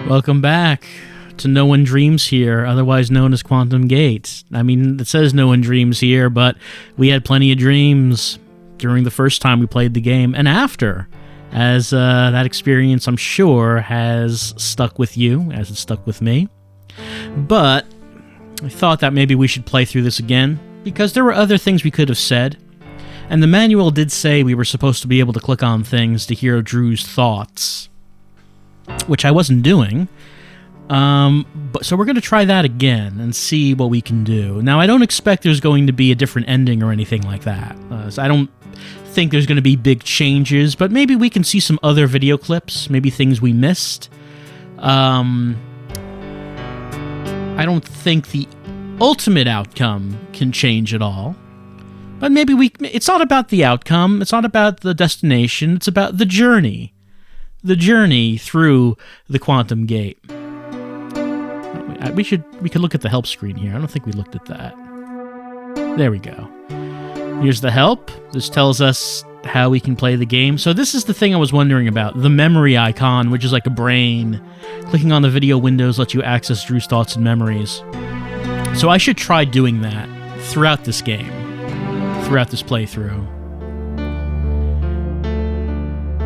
Welcome back to No One Dreams Here, otherwise known as Quantum Gate. I mean, it says No One Dreams Here, but we had plenty of dreams during the first time we played the game, and after, as that experience, I'm sure, has stuck with you, as it stuck with me. But I thought that maybe we should play through this again, because there were other things we could have said, and the manual did say we were supposed to be able to click on things to hear Drew's thoughts, which I wasn't doing. So we're going to try that again and see what we can do. Now, I don't expect there's going to be a different ending or anything like that. So I don't think there's going to be big changes, but maybe we can see some other video clips, maybe things we missed. I don't think the ultimate outcome can change at all. But maybe it's not about the outcome, it's not about the destination, it's about the journey. The journey through the Quantum Gate. We could look at the help screen here. I don't think we looked at that. There we go. Here's the help. This tells us how we can play the game. So this is the thing I was wondering about. The memory icon, which is like a brain. Clicking on the video windows lets you access Drew's thoughts and memories. So I should try doing that throughout this game. Throughout this playthrough.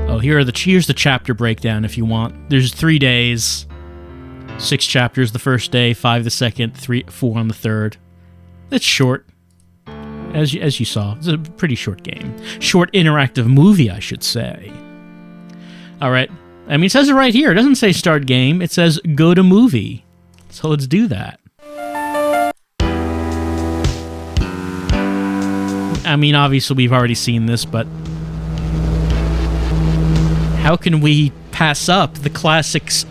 Oh, here's the chapter breakdown if you want. There's 3 days. 6 chapters the first day, 5 the second, 4 on the third. It's short, as you saw. It's a pretty short game. Short interactive movie, I should say. All right. I mean, it says it right here. It doesn't say start game. It says go to movie. So let's do that. I mean, obviously we've already seen this, but how can we pass up the classics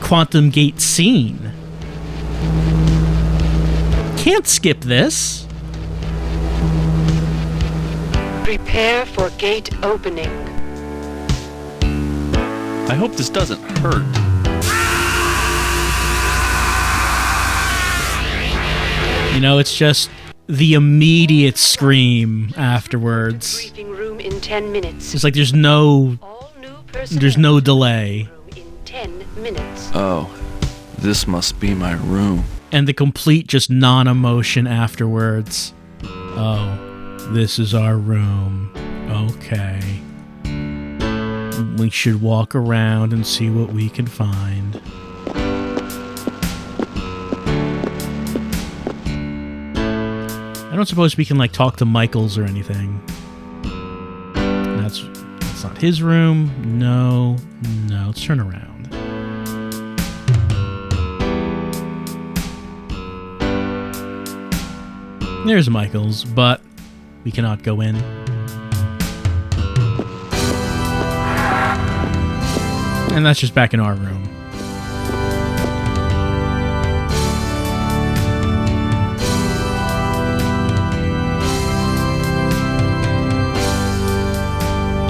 Quantum Gate scene? Can't skip this. Prepare for gate opening. I hope this doesn't hurt. You know, it's just the immediate scream afterwards. Briefing room in 10 minutes. It's like there's no delay. In 10 minutes. Oh, this must be my room. And the complete just non-emotion afterwards. Oh, this is our room. Okay. We should walk around and see what we can find. I don't suppose we can, like, talk to Michaels or anything. That's not his room. No. Let's turn around. There's Michaels, but we cannot go in. And that's just back in our room.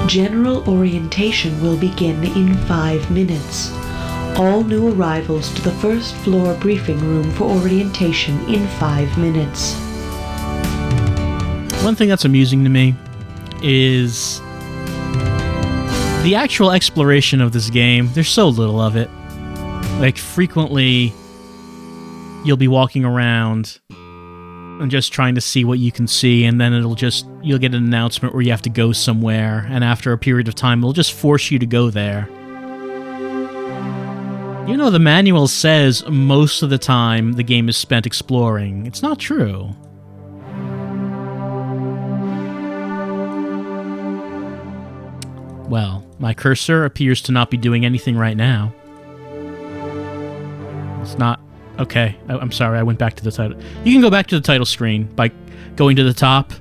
General orientation will begin in 5 minutes. All new arrivals to the first floor briefing room for orientation in 5 minutes. One thing that's amusing to me is the actual exploration of this game. There's so little of it. Like, frequently, you'll be walking around and just trying to see what you can see, and then you'll get an announcement where you have to go somewhere, and after a period of time, it'll just force you to go there. Even though the manual says most of the time the game is spent exploring, it's not true. Well, my cursor appears to not be doing anything right now. It's not... Okay, I'm sorry, I went back to the title. You can go back to the title screen by going to the top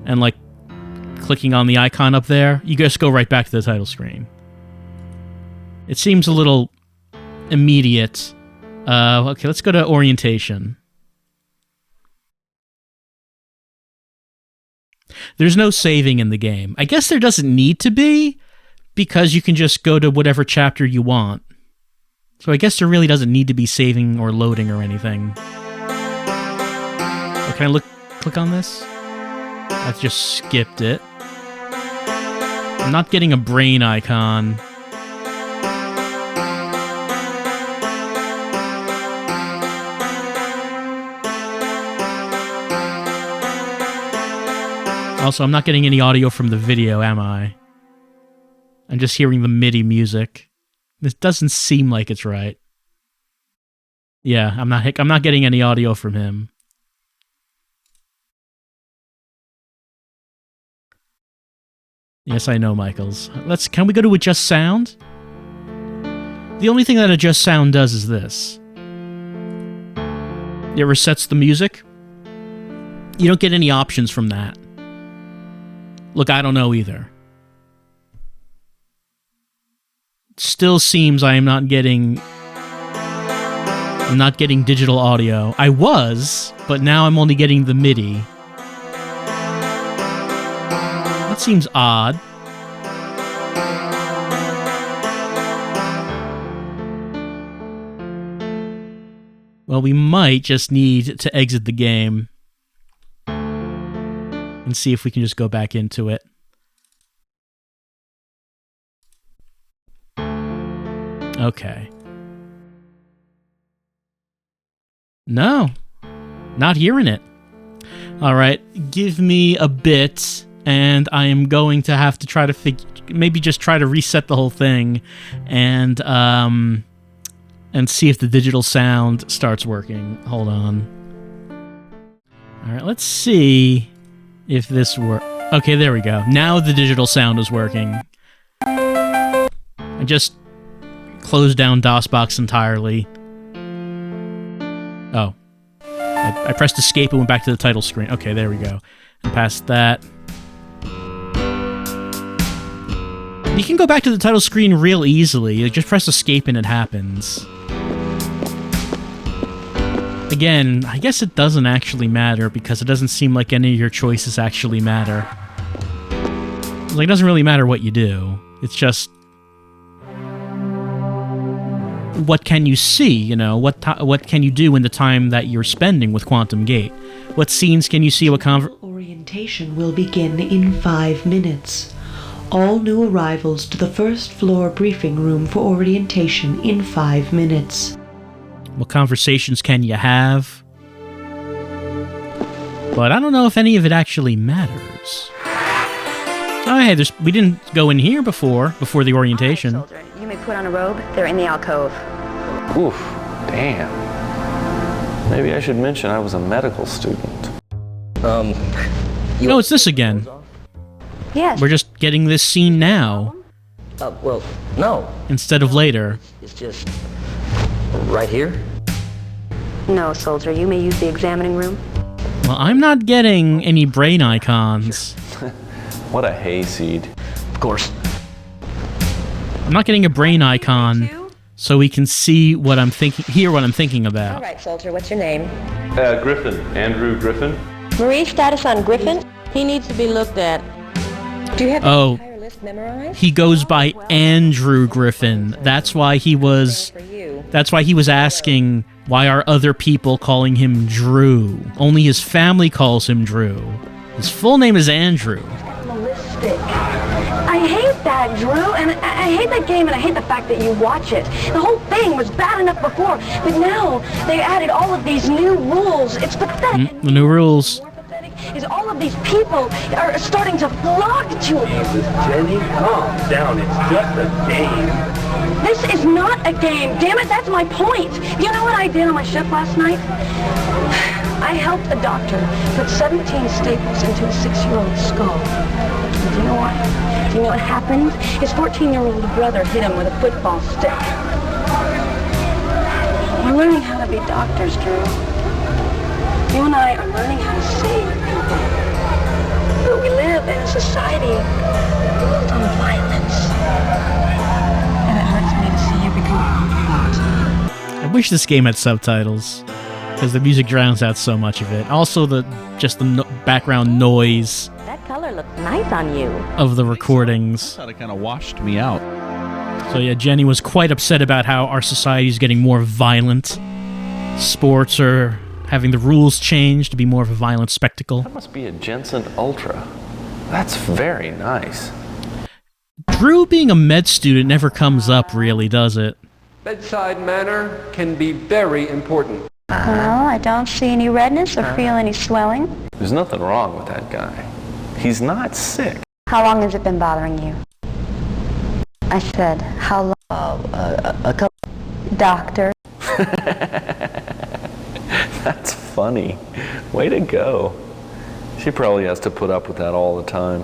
and, like, clicking on the icon up there. You just go right back to the title screen. It seems a little immediate. Okay, let's go to orientation. There's no saving in the game. I guess there doesn't need to be, because you can just go to whatever chapter you want. So I guess there really doesn't need to be saving or loading or anything. Oh, can I click on this? I've just skipped it. I'm not getting a brain icon. Also, I'm not getting any audio from the video, am I? I'm just hearing the MIDI music. This doesn't seem like it's right. Yeah, I'm not getting any audio from him. Yes, I know, Michaels. Can we go to adjust sound? The only thing that adjust sound does is this. It resets the music. You don't get any options from that. Look, I don't know either. Still seems I'm not getting digital audio. I was, but now I'm only getting the MIDI. That seems odd. Well, we might just need to exit the game and see if we can just go back into it. Okay. No. Not hearing it. Alright, give me a bit, and I am going to have to try to maybe just try to reset the whole thing, and see if the digital sound starts working. Hold on. Alright, let's see if this works. Okay, there we go. Now the digital sound is working. I just closed down DOSBox entirely. Oh. I pressed escape and went back to the title screen. Okay, there we go. And past that. You can go back to the title screen real easily. You just press escape and it happens. Again, I guess it doesn't actually matter because it doesn't seem like any of your choices actually matter. Like, it doesn't really matter what you do. It's just... what can you see, you know? What can you do in the time that you're spending with Quantum Gate? What scenes can you see? What Orientation will begin in 5 minutes. All new arrivals to the first floor briefing room for orientation in 5 minutes. What conversations can you have? But I don't know if any of it actually matters. Oh, hey, we didn't go in here before the orientation. All right, soldier. You may put on a robe. They're in the alcove. Oof, damn. Maybe I should mention I was a medical student. No, it's this again. Yes. We're just getting this scene now. Well, no. Instead of later. It's just right here. No, soldier. You may use the examining room. Well, I'm not getting any brain icons. What a hayseed. Of course. I'm not getting a brain icon so we can see what I'm thinking, hear what I'm thinking about. All right, soldier. What's your name? Griffin. Andrew Griffin. Marie, status on Griffin? He needs to be looked at. Do you have the entire list memorized? He goes by Andrew Griffin. That's why he was asking, why are other people calling him Drew? Only his family calls him Drew. His full name is Andrew. I hate that, Drew, and I hate that game, and I hate the fact that you watch it. The whole thing was bad enough before, but now they added all of these new rules. It's pathetic. The new rules. More pathetic is all of these people are starting to flock to it. Jenny, calm down. It's just a game. This is not a game. Damn it, that's my point. Do you know what I did on my shift last night? I helped a doctor put 17 staples into a 6-year-old's skull. And do you know what? Do you know what happened? His 14-year-old brother hit him with a football stick. We're learning how to be doctors, Drew. You and I are learning how to save people. But we live in a society built on violence. And it hurts me to see you become a I wish this game had subtitles, because the music drowns out so much of it. Also, the background noise That color looks nice on you. of the recordings. I thought it kind of washed me out. So yeah, Jenny was quite upset about how our society is getting more violent. Sports are having the rules changed to be more of a violent spectacle. That must be a Jensen Ultra. That's very nice. Drew being a med student never comes up, really, does it? Bedside manner can be very important. Well, I don't see any redness or feel any swelling. There's nothing wrong with that guy. He's not sick. How long has it been bothering you? I said, how long? A couple. Doctor. That's funny. Way to go. She probably has to put up with that all the time.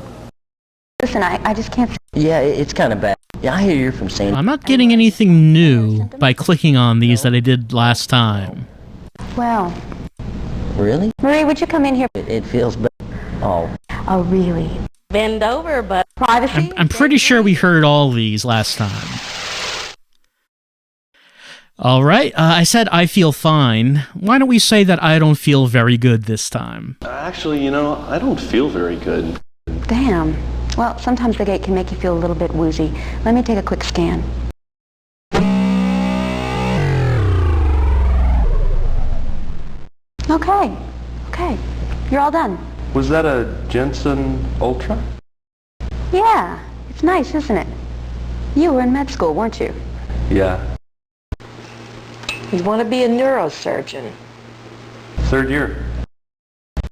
Listen, I just can't... Yeah, it's kind of bad. Yeah, I hear you're from St. I'm not getting anything new by clicking on these that I did last time. Well... Really? Marie, would you come in here? It feels bad. Oh. Oh, really? Bend over, but... Privacy? I'm pretty sure we heard all these last time. All right, I said I feel fine. Why don't we say that I don't feel very good this time? Actually, you know, I don't feel very good. Damn. Well, sometimes the gate can make you feel a little bit woozy. Let me take a quick scan. Okay. You're all done. Was that a Jensen Ultra? Yeah, it's nice, isn't it? You were in med school, weren't you? Yeah. You want to be a neurosurgeon? 3rd year.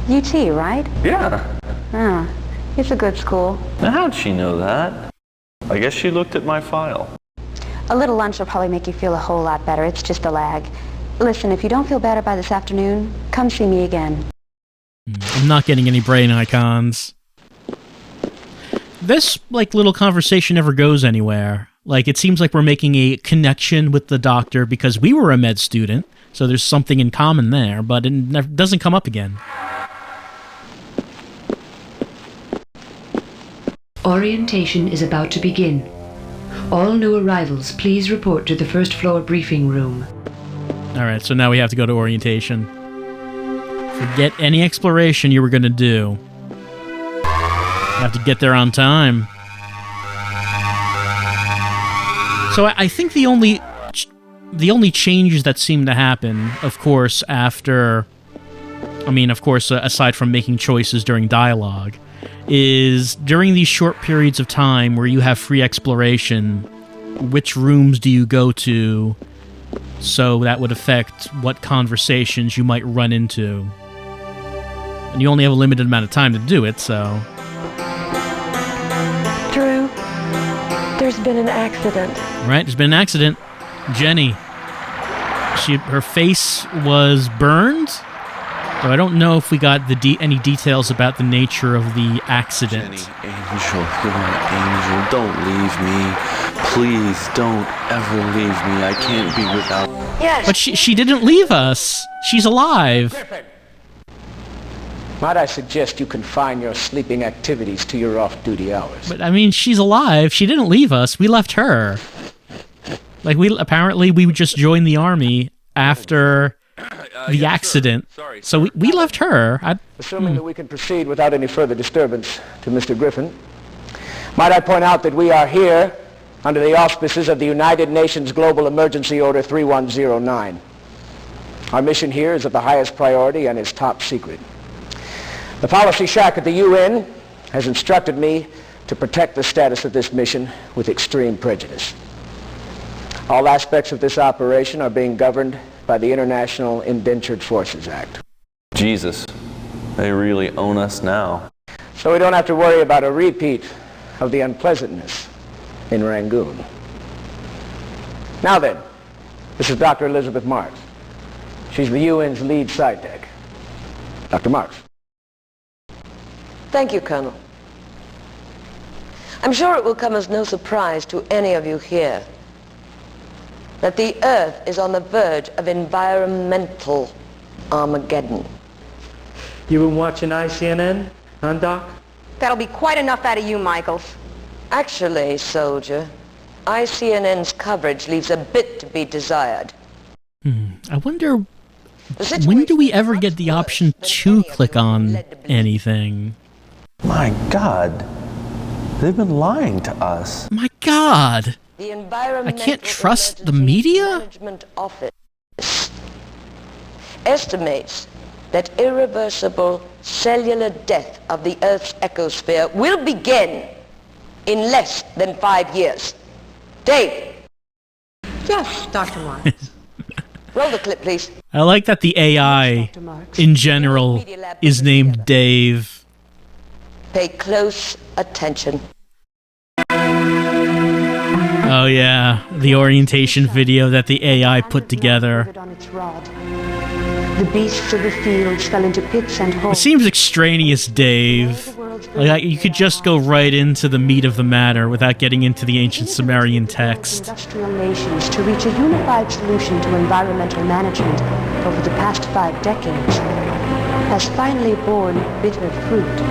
UT, right? Yeah. Ah, it's a good school. Now, how'd she know that? I guess she looked at my file. A little lunch will probably make you feel a whole lot better. It's just a lag. Listen, if you don't feel better by this afternoon, come see me again. I'm not getting any brain icons. This, little conversation never goes anywhere. It seems like we're making a connection with the doctor because we were a med student, so there's something in common there, but it doesn't come up again. Orientation is about to begin. All new arrivals, please report to the first floor briefing room. Alright, so now we have to go to orientation. Forget any exploration you were going to do. You have to get there on time. So I think the only changes that seem to happen, of course, aside from making choices during dialogue, is during these short periods of time where you have free exploration, which rooms do you go to? So that would affect what conversations you might run into. And you only have a limited amount of time to do it, so... Drew, there's been an accident. Right, there's been an accident. Jenny. Her face was burned, so I don't know if we got any details about the nature of the accident. Jenny, angel, you're my angel. Don't leave me. Please, don't ever leave me. I can't be without... Yes. But she didn't leave us. She's alive. Griffin! Might I suggest you confine your sleeping activities to your off-duty hours? But, she's alive. She didn't leave us. We left her. Apparently we just joined the army after the accident. Sorry. So we left her. Assuming that we can proceed without any further disturbance to Mr. Griffin, might I point out that we are here under the auspices of the United Nations Global Emergency Order 3109. Our mission here is of the highest priority and is top secret. The policy shack at the UN has instructed me to protect the status of this mission with extreme prejudice. All aspects of this operation are being governed by the International Indentured Forces Act. Jesus, they really own us now. So we don't have to worry about a repeat of the unpleasantness in Rangoon. Now then, this is Dr. Elizabeth Marks. She's the UN's lead side tech. Dr. Marks. Thank you, Colonel. I'm sure it will come as no surprise to any of you here that the Earth is on the verge of environmental Armageddon. You been watching ICNN, huh, Doc? That'll be quite enough out of you, Michaels. Actually, soldier, ICNN's coverage leaves a bit to be desired. I wonder, when do we ever get the option to click on anything? My God, they've been lying to us. My God! The Environmental I can't trust the media? Management Office estimates that irreversible cellular death of the Earth's ecosphere will begin in less than 5 years. Dave! Yes, Dr. Marks. Roll the clip, please. I like that the AI, in general, is named Dave. Pay close attention. Oh yeah, the orientation video that the AI put together. On its rod. The beasts of the fields fell into pits and It holes. seems extraneous, Dave. Like, you could just go right into the meat of the matter without getting into the ancient Sumerian text. Industrial nations to reach a unified solution to environmental management over the past 5 decades has finally borne bitter fruit.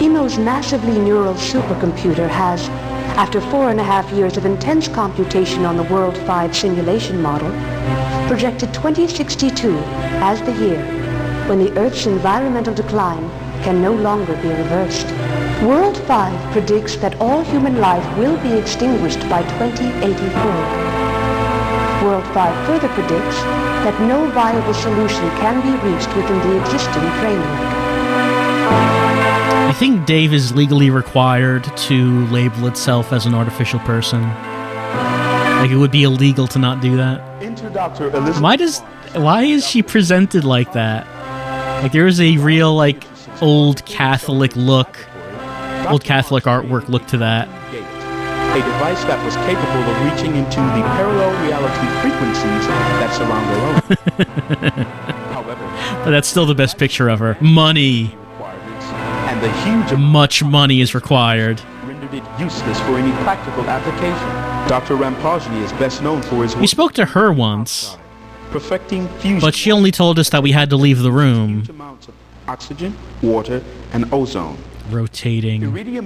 Emo's massively neural supercomputer has, after 4.5 years of intense computation on the World 5 simulation model, projected 2062 as the year when the Earth's environmental decline can no longer be reversed. World 5 predicts that all human life will be extinguished by 2084. World 5 further predicts that no viable solution can be reached within the existing framework. I think Dave is legally required to label itself as an artificial person. Like, it would be illegal to not do that. Why is she presented like that? Like, there is a real, like, old Catholic artwork look to that. A device that was capable of reaching into the parallel reality frequencies that surround our own. However, But that's still the best picture of her. Money. And the huge Much money is required. rendered it useless for any practical application. Dr. Rampaggi is best known for his We work spoke to her once, perfecting fusion. but she only told us that we had to leave the room. Huge amounts of oxygen, water, and ozone. Rotating Iridium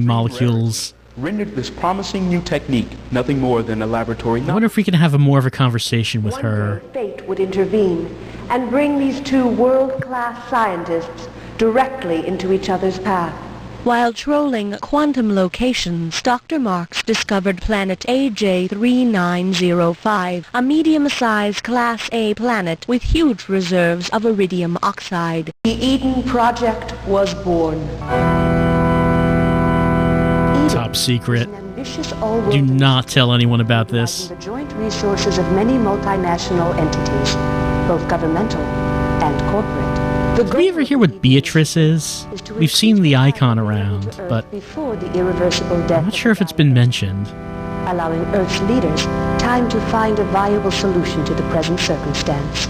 molecules. rendered this promising new technique nothing more than a laboratory I wonder if we can have more of a conversation with her. Fate would intervene and bring these two world-class scientists directly into each other's path. While trolling quantum locations, Dr. Marks discovered planet AJ3905, a medium-sized Class A planet with huge reserves of iridium oxide. The Eden Project was born. Top secret. An ambitious Do all-world not tell anyone about this. the joint resources of many multinational entities, both governmental and corporate. Did we ever hear what Beatrice is? We've seen the icon around, but before the irreversible death, I'm not sure if it's been mentioned. allowing Earth's leaders time to find a viable solution to the present circumstance.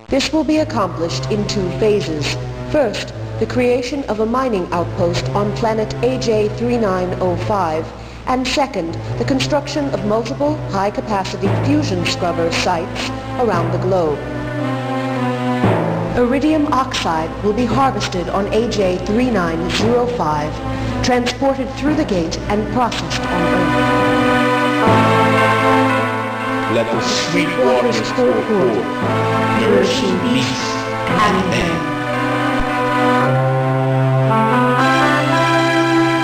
This will be accomplished in 2 phases. First, the creation of a mining outpost on planet AJ3905, and second, the construction of multiple high-capacity fusion scrubber sites around the globe. Iridium oxide will be harvested on AJ3905, transported through the gate and processed on Earth. Let the sweet waters pour forth, nourishing beasts and men.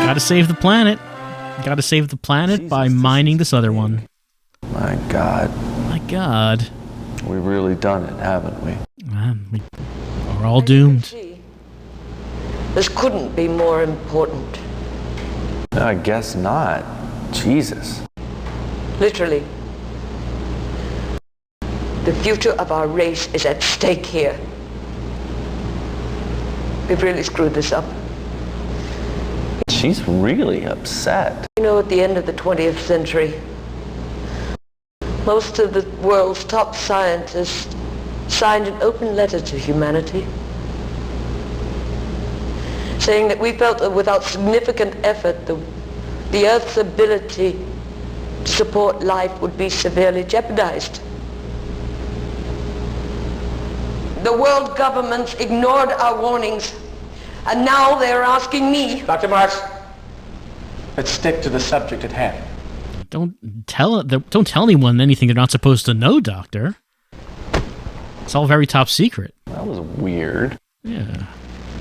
Gotta save the planet. Gotta save the planet by mining this other one. My God. My God. We've really done it, haven't we? We're all doomed. This couldn't be more important. I guess not. Jesus. Literally. The future of our race is at stake here. We've really screwed this up. She's really upset. You know, at the end of the 20th century, most of the world's top scientists signed an open letter to humanity, saying that we felt that without significant effort, the Earth's ability to support life would be severely jeopardized. The world governments ignored our warnings, and now they're asking me... Dr. Marks, let's stick to the subject at hand. Don't tell anyone anything they're not supposed to know, Doctor. It's all very top secret. That was weird. Yeah.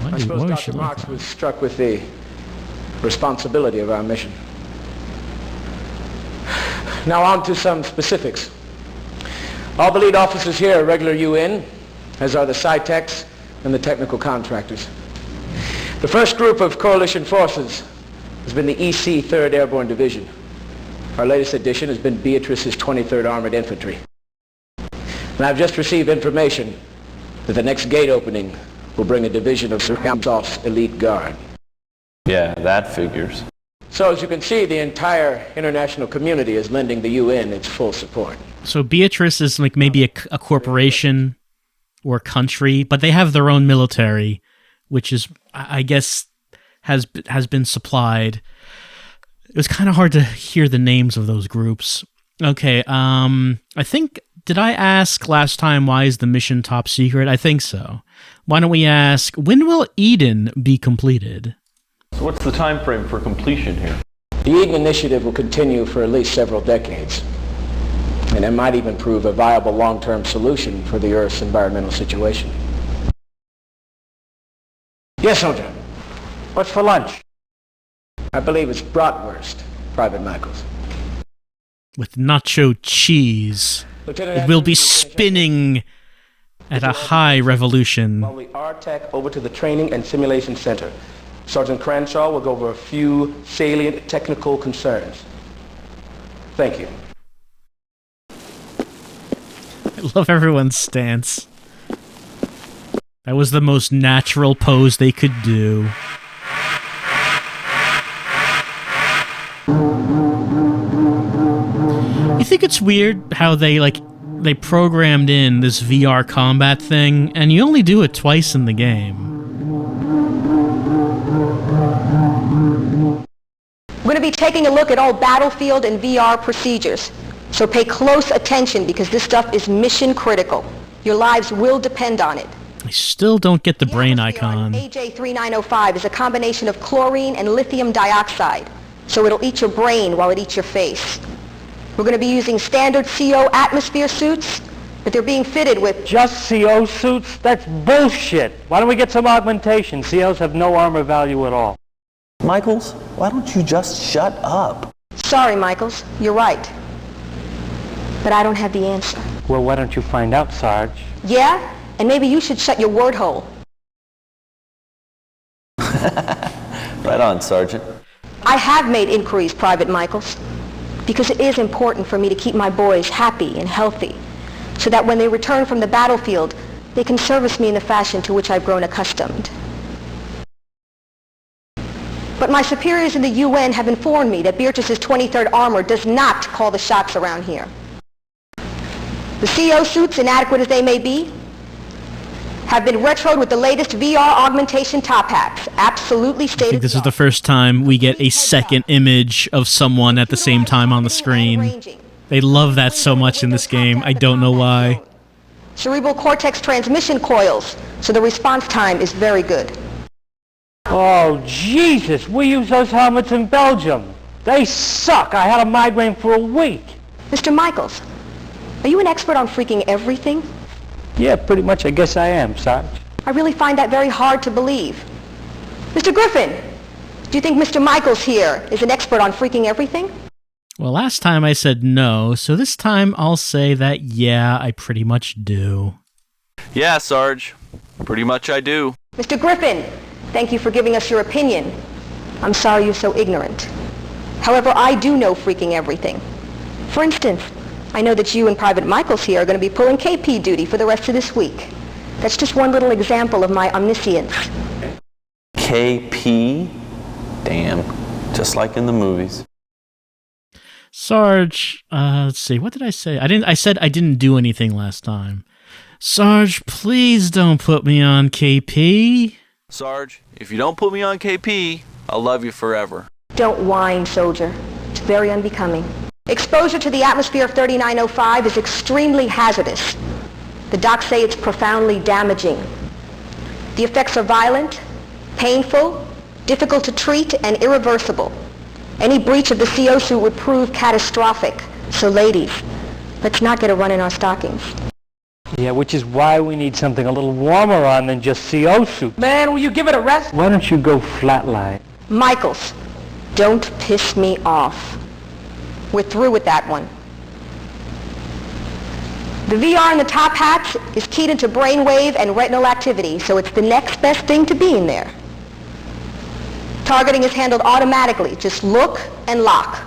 I suppose Dr. Marks was struck with the responsibility of our mission. Now on to some specifics. All the lead officers here are regular UN, as are the SciTechs and the technical contractors. The first group of coalition forces has been the EC 3rd Airborne Division. Our latest addition has been Beatrice's 23rd Armored Infantry. And I've just received information that the next gate opening will bring a division of Sir Kamsoff's elite guard. Yeah, that figures. So as you can see, the entire international community is lending the UN its full support. So Beatrice is like maybe a corporation or a country, but they have their own military, which is, I guess, has been supplied. It was kind of hard to hear the names of those groups. Okay, I think, did I ask last time why is the mission top secret? I think so. Why don't we ask, when will Eden be completed? So what's the time frame for completion here? The Eden Initiative will continue for at least several decades, and it might even prove a viable long-term solution for the Earth's environmental situation. Yes, Soldier. What's for lunch? I believe it's bratwurst, Private Michaels. With nacho cheese. It will be spinning at a high revolution. While we R-Tech over to the Training and Simulation Center. Sergeant Cranshaw will go over a few salient technical concerns. Thank you. I love everyone's stance. That was the most natural pose they could do. You think it's weird how they programmed in this VR combat thing, and you only do it twice in the game? We're going to be taking a look at all battlefield and VR procedures. So pay close attention because this stuff is mission critical. Your lives will depend on it. I still don't get the brain icon. AJ3905 is a combination of chlorine and lithium dioxide. So it'll eat your brain while it eats your face. We're going to be using standard CO atmosphere suits, but they're being fitted with... Just CO suits? That's bullshit. Why don't we get some augmentation? COs have no armor value at all. Michaels, why don't you just shut up? Sorry, Michaels. You're right. But I don't have the answer. Well, why don't you find out, Sarge? Yeah? And maybe you should shut your word hole. Right on, Sergeant. I have made inquiries, Private Michaels, because it is important for me to keep my boys happy and healthy, so that when they return from the battlefield, they can service me in the fashion to which I've grown accustomed. But my superiors in the UN have informed me that Beatrice's 23rd Armor does not call the shots around here. The CO suits, inadequate as they may be, have been retroed with the latest VR augmentation top hats. Absolutely state-of-the-art. I think this is the first time we get a second image of someone at the same time on the screen. They love that so much in this game. I don't know why. Cerebral cortex transmission coils, so the response time is very good. Oh, Jesus! We use those helmets in Belgium. They suck. I had a migraine for a week. Mr. Michaels, are you an expert on freaking everything? Yeah, pretty much. I guess I am, Sarge. I really find that very hard to believe. Mr. Griffin, do you think Mr. Michaels here is an expert on freaking everything? Well, last time I said no, so this time I'll say that yeah, I pretty much do. Yeah, Sarge. Pretty much I do. Mr. Griffin, thank you for giving us your opinion. I'm sorry you're so ignorant. However, I do know freaking everything. For instance, I know that you and Private Michaels here are going to be pulling KP duty for the rest of this week. That's just one little example of my omniscience. KP? Damn. Just like in the movies. Sarge, let's see, what did I say? I said I didn't do anything last time. Sarge, please don't put me on KP. Sarge, if you don't put me on KP, I'll love you forever. Don't whine, soldier. It's very unbecoming. Exposure to the atmosphere of 3905 is extremely hazardous. The docs say it's profoundly damaging. The effects are violent, painful, difficult to treat, and irreversible. Any breach of the CO suit would prove catastrophic. So ladies, let's not get a run in our stockings. Yeah, which is why we need something a little warmer on than just CO suit. Man, will you give it a rest? Why don't you go flatline? Michaels, don't piss me off. We're through with that one. The VR in the top hats is keyed into brainwave and retinal activity, so it's the next best thing to being there. Targeting is handled automatically. Just look and lock.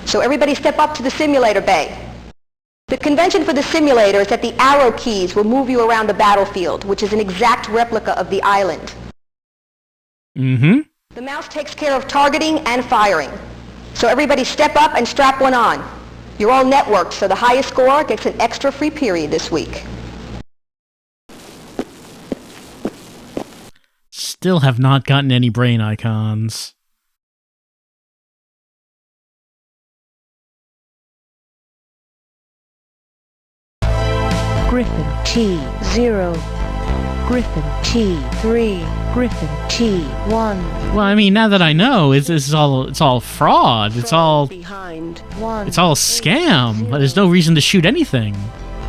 So everybody step up to the simulator bay. The convention for the simulator is that the arrow keys will move you around the battlefield, which is an exact replica of the island. Mm-hmm. The mouse takes care of targeting and firing. So everybody step up and strap one on. You're all networked, so the highest score gets an extra free period this week. Still have not gotten any brain icons. Griffin T0, Griffin T3, Griffin T1. Well, I mean, now that I know, it's all fraud. It's all behind 1. It's all a scam. There's no reason to shoot anything.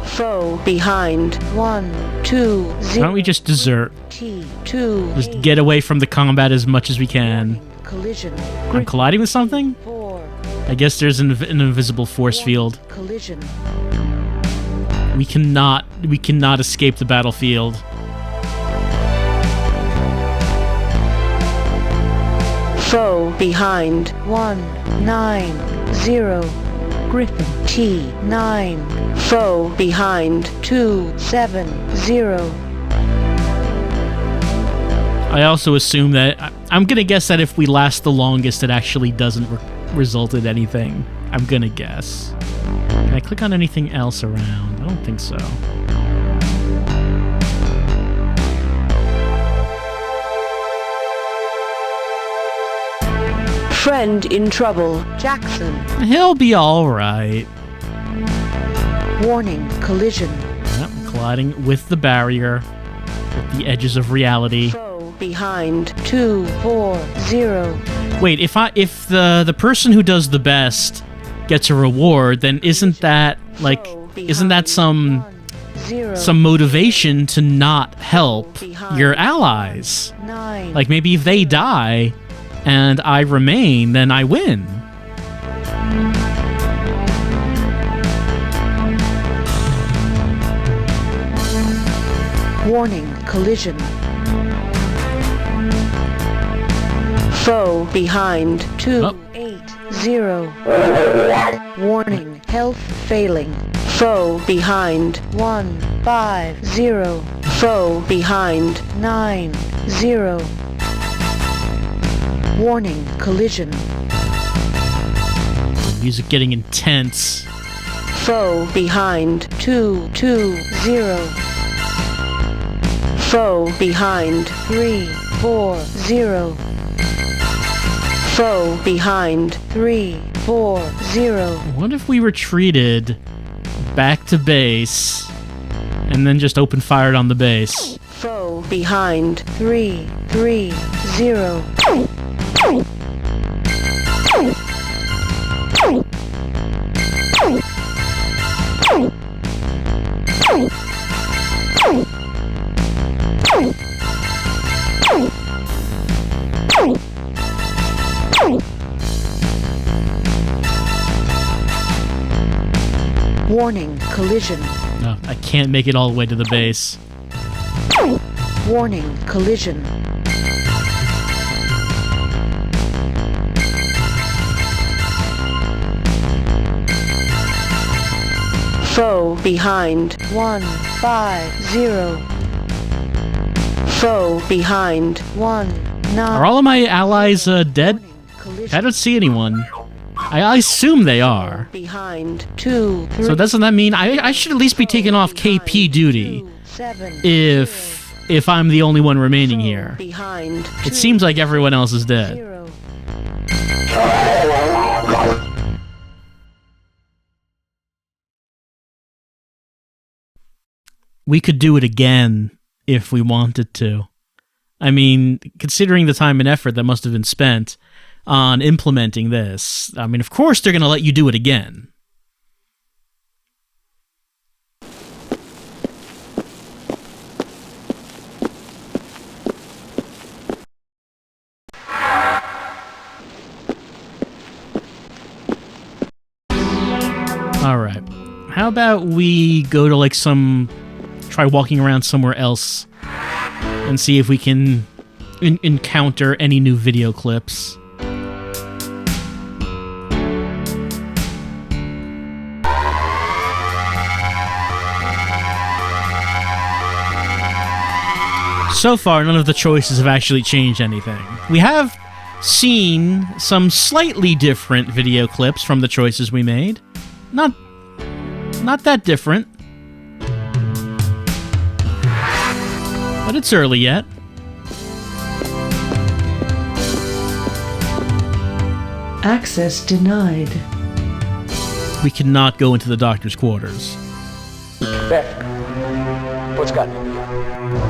Foe behind 1, 2, 0. Why don't we just desert? T2. Just get away from the combat as much as we can. Collision. I'm colliding with something? 4. I guess there's an invisible force field. Collision. We cannot escape the battlefield. Foe behind 1, 9, 0. Griffin T9. Foe behind 2, 7, 0. I also assume that I'm gonna guess that if we last the longest, it actually doesn't result in anything. I'm gonna guess. Can I click on anything else around? I don't think so. Friend in trouble. Jackson. He'll be alright. Warning, collision. Yep, colliding with the barrier, with the edges of reality. Foe behind 2, 4, 0. Wait, if the person who does the best gets a reward, then isn't that some motivation to not help your allies? 9. Like maybe if they die and I remain, then I win. Warning, collision. Foe behind 2, 8, 0. Warning, health failing. Foe behind 1, 5, 0. Foe behind 9, 0. Warning, collision. Music getting intense. Foe behind 2, 2, 0. Foe behind 3, 4, 0. Foe behind 3, 4, 0. What if we retreated back to base and then just open fired on the base? Foe behind 3, 3, 0. Warning, collision. No, I can't make it all the way to the base. Warning, collision. Foe behind 1, 5, 0. Foe behind 1, 9. Are all of my allies dead? I don't see anyone. I assume they are. Behind 2, 3. So doesn't that mean I should at least be taking off KP duty if I'm the only one remaining here? It seems like everyone else is dead. 0. We could do it again if we wanted to. I mean, considering the time and effort that must have been spent on implementing this, I mean, of course they're going to let you do it again. All right. How about we go to like try walking around somewhere else and see if we can encounter any new video clips. So far, none of the choices have actually changed anything. We have seen some slightly different video clips from the choices we made. Not that different. But it's early yet. Access denied. We cannot go into the doctor's quarters. Beth, what's gotten into you?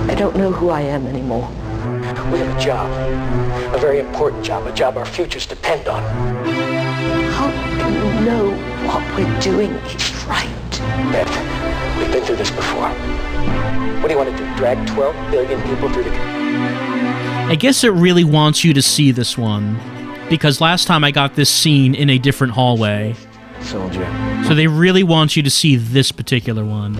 I don't know who I am anymore. We have a job. A very important job. A job our futures depend on. How do you know what we're doing is right? Beth, we've been through this before. What do you want to do? Drag 12 billion people through the... I guess it really wants you to see this one, because last time I got this scene in a different hallway. Soldier. So they really want you to see this particular one.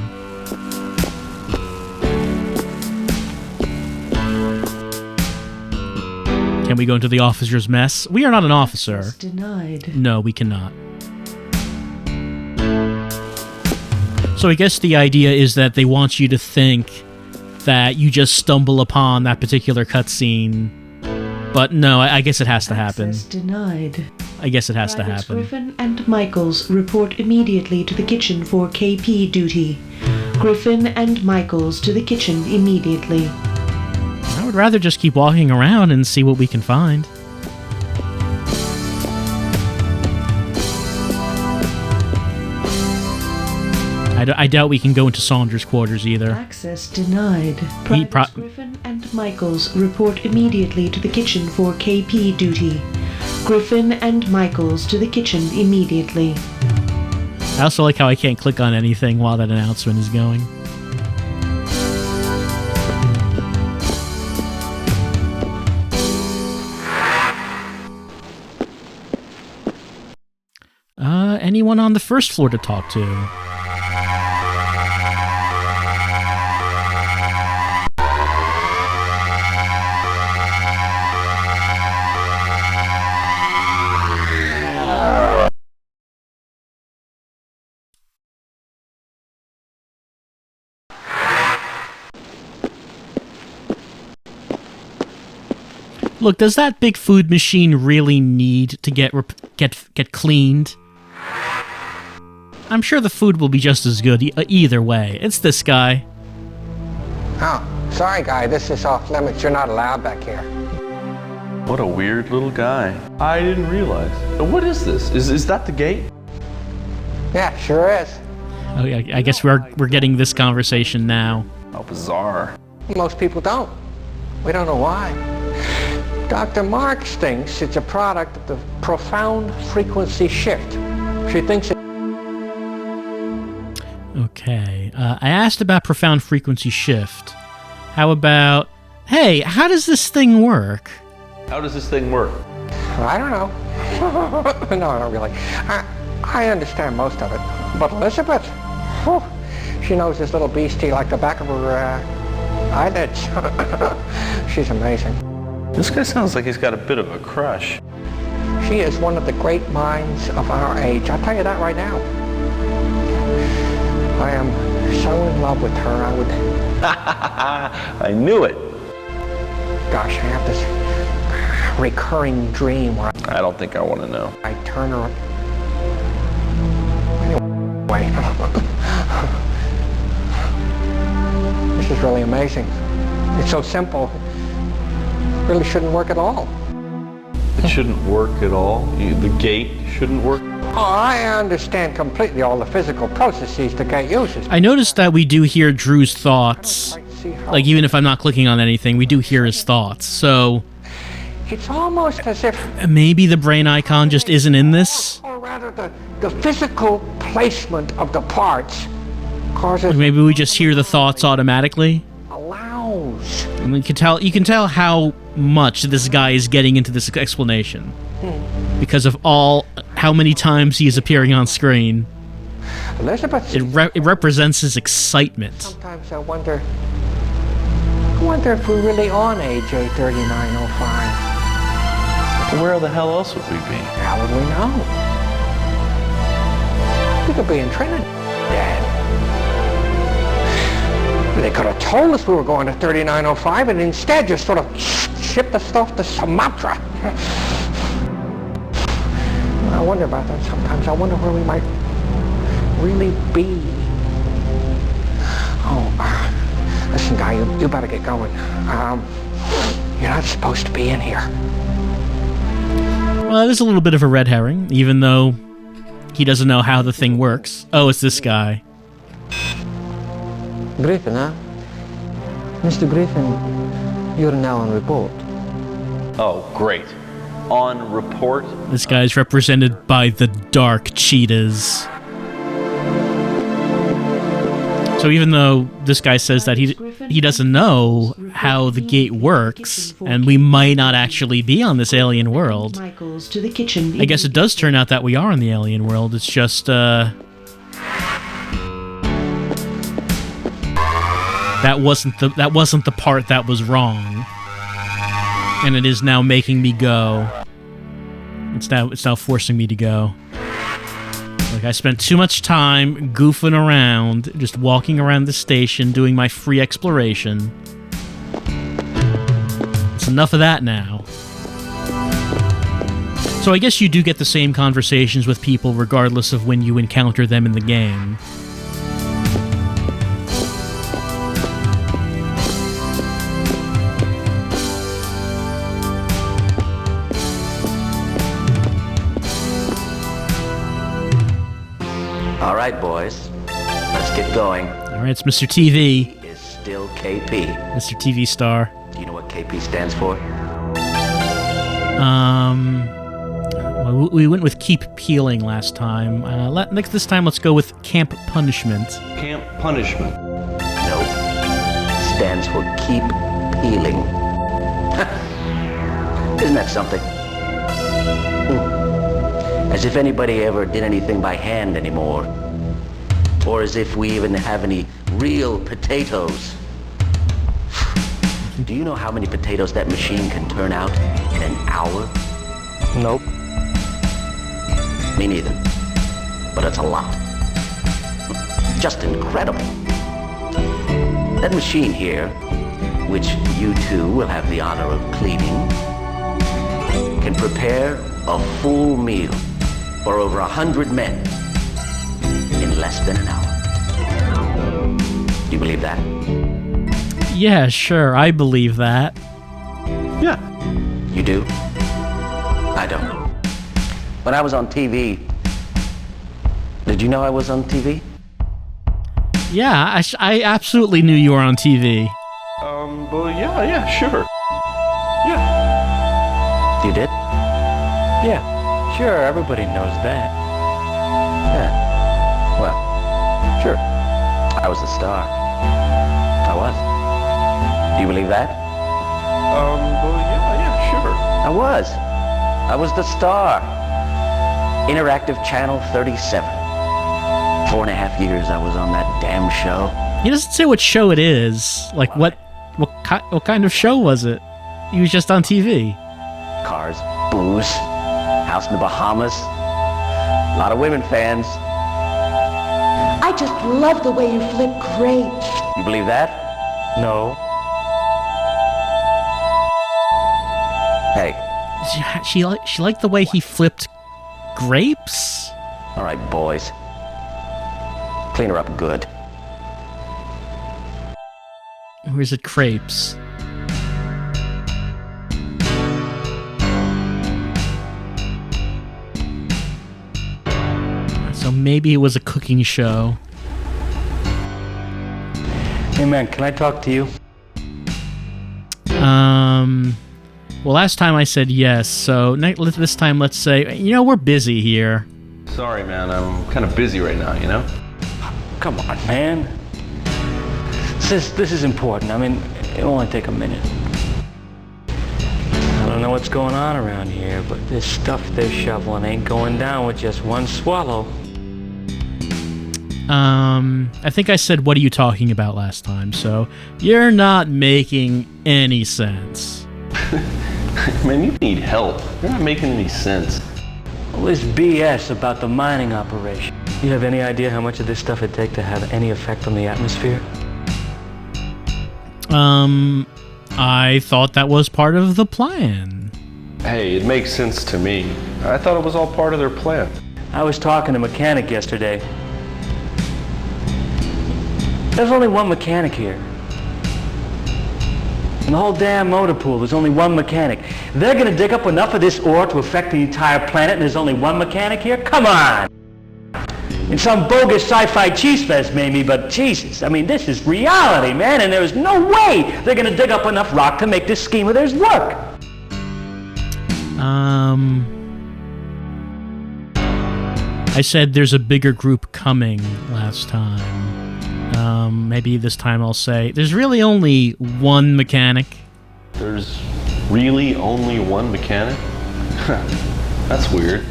Can we go into the officer's mess? We are not an officer. Denied. No, we cannot. So I guess the idea is that they want you to think that you just stumble upon that particular cutscene. But no, I guess it has to happen. Access denied. I guess it has to Privates happen. Griffin and Michaels report immediately to the kitchen for KP duty. Griffin and Michaels to the kitchen immediately. I would rather just keep walking around and see what we can find. I doubt we can go into Saunders' quarters either. Access denied. Privates Griffin and Michaels report immediately to the kitchen for KP duty. Griffin and Michaels to the kitchen immediately. I also like how I can't click on anything while that announcement is going. Anyone on the first floor to talk to? Look, does that big food machine really need to get cleaned? I'm sure the food will be just as good either way. It's this guy. Oh, sorry, guy. This is off limits. You're not allowed back here. What a weird little guy. I didn't realize. What is this? Is that the gate? Yeah, sure is. Oh, yeah, I guess we're getting this conversation now. How bizarre. Most people don't. We don't know why. Dr. Marks thinks it's a product of the profound frequency shift. She thinks it... Okay. I asked about profound frequency shift. How about, hey, how does this thing work? How does this thing work? I don't know. No, I don't really. I understand most of it. But Elizabeth, whew, she knows this little beastie like the back of her eyelids. She's amazing. This guy sounds like he's got a bit of a crush. She is one of the great minds of our age. I'll tell you that right now. I am so in love with her, I would... I knew it. Gosh, I have this recurring dream where I don't think I want to know. I turn her... Anyway. This is really amazing. It's so simple. It really shouldn't work at all. It shouldn't work at all? The gate shouldn't work? Oh, I understand completely all the physical processes the gate uses. I noticed that we do hear Drew's thoughts. Like, even if I'm not clicking on anything, we do hear his thoughts. So... It's almost as if... Maybe the brain icon just isn't in this? Or rather, the physical placement of the parts causes... Like maybe we just hear the thoughts automatically? Allows. And you can tell how much this guy is getting into this explanation. Because of how many times he is appearing on screen. Elizabeth... It represents his excitement. Sometimes I wonder if we're really on AJ 3905. Where the hell else would we be? How would we know? We could be in Trinidad. They could have told us we were going to 3905 and instead just sort of shipped the stuff to Sumatra. I wonder about that sometimes. I wonder where we might really be. Oh, listen, guy, you better get going. You're not supposed to be in here. Well, there's a little bit of a red herring, even though he doesn't know how the thing works. Oh, it's this guy. Griffin, huh? Mr. Griffin, you're now on report. Oh, great. On report? This guy's represented by the Dark Cheetahs. So even though this guy says that he doesn't know how the gate works, and we might not actually be on this alien world, I guess it does turn out that we are on the alien world. It's just, that wasn't the part that was wrong, and it is now making me go. It's now forcing me to go. Like, I spent too much time goofing around, just walking around the station, doing my free exploration. It's enough of that now. So I guess you do get the same conversations with people regardless of when you encounter them in the game. All right, boys. Let's get going. All right, it's Mr. TV. He is still KP. Mr. TV star. Do you know what KP stands for? Well, we went with Keep Peeling last time. This time, let's go with Camp Punishment. Camp Punishment. Nope. Stands for Keep Peeling. Isn't that something? As if anybody ever did anything by hand anymore. Or as if we even have any real potatoes. Do you know how many potatoes that machine can turn out in an hour? Nope. Me neither. But it's a lot. Just incredible. That machine here, which you two will have the honor of cleaning, can prepare a full meal for over 100 men in less than an hour. Do you believe that? Yeah, sure, I believe that. Yeah. You do? I don't. When I was on TV, did you know I was on TV? Yeah, I absolutely knew you were on TV. Well, yeah, sure. Yeah. You did? Yeah. Sure, everybody knows that. Yeah. Well, sure. I was the star. I was. Do you believe that? Well, yeah, sure. I was. I was the star. Interactive Channel 37. 4.5 years I was on that damn show. He doesn't say what show it is. Like, what kind of show was it? He was just on TV. Cars, booze, house in the Bahamas. A lot of women fans. I just love the way you flip grapes. You believe that? No. Hey. She liked the way he flipped grapes? All right, boys. Clean her up good. Or is it crepes? So maybe it was a cooking show. Hey man, can I talk to you? Well, last time I said yes, so this time let's say, we're busy here. Sorry, man, I'm kind of busy right now, you know? Come on, man. This is important. I mean, it'll only take a minute. I don't know what's going on around here, but this stuff they're shoveling ain't going down with just one swallow. I think I said, what are you talking about last time, so you're not making any sense. Man, you need help. You're not making any sense. All this BS about the mining operation. You have any idea how much of this stuff it'd take to have any effect on the atmosphere? I thought that was part of the plan. Hey, it makes sense to me. I thought it was all part of their plan. I was talking to a mechanic yesterday. There's only one mechanic here. In the whole damn motor pool, there's only one mechanic. They're gonna dig up enough of this ore to affect the entire planet and there's only one mechanic here? Come on! In some bogus sci-fi cheese fest maybe, but Jesus, I mean, this is reality, man, and there's no way they're gonna dig up enough rock to make this scheme of theirs work. I said there's a bigger group coming last time. Maybe this time I'll say there's really only one mechanic. There's really only one mechanic? That's weird.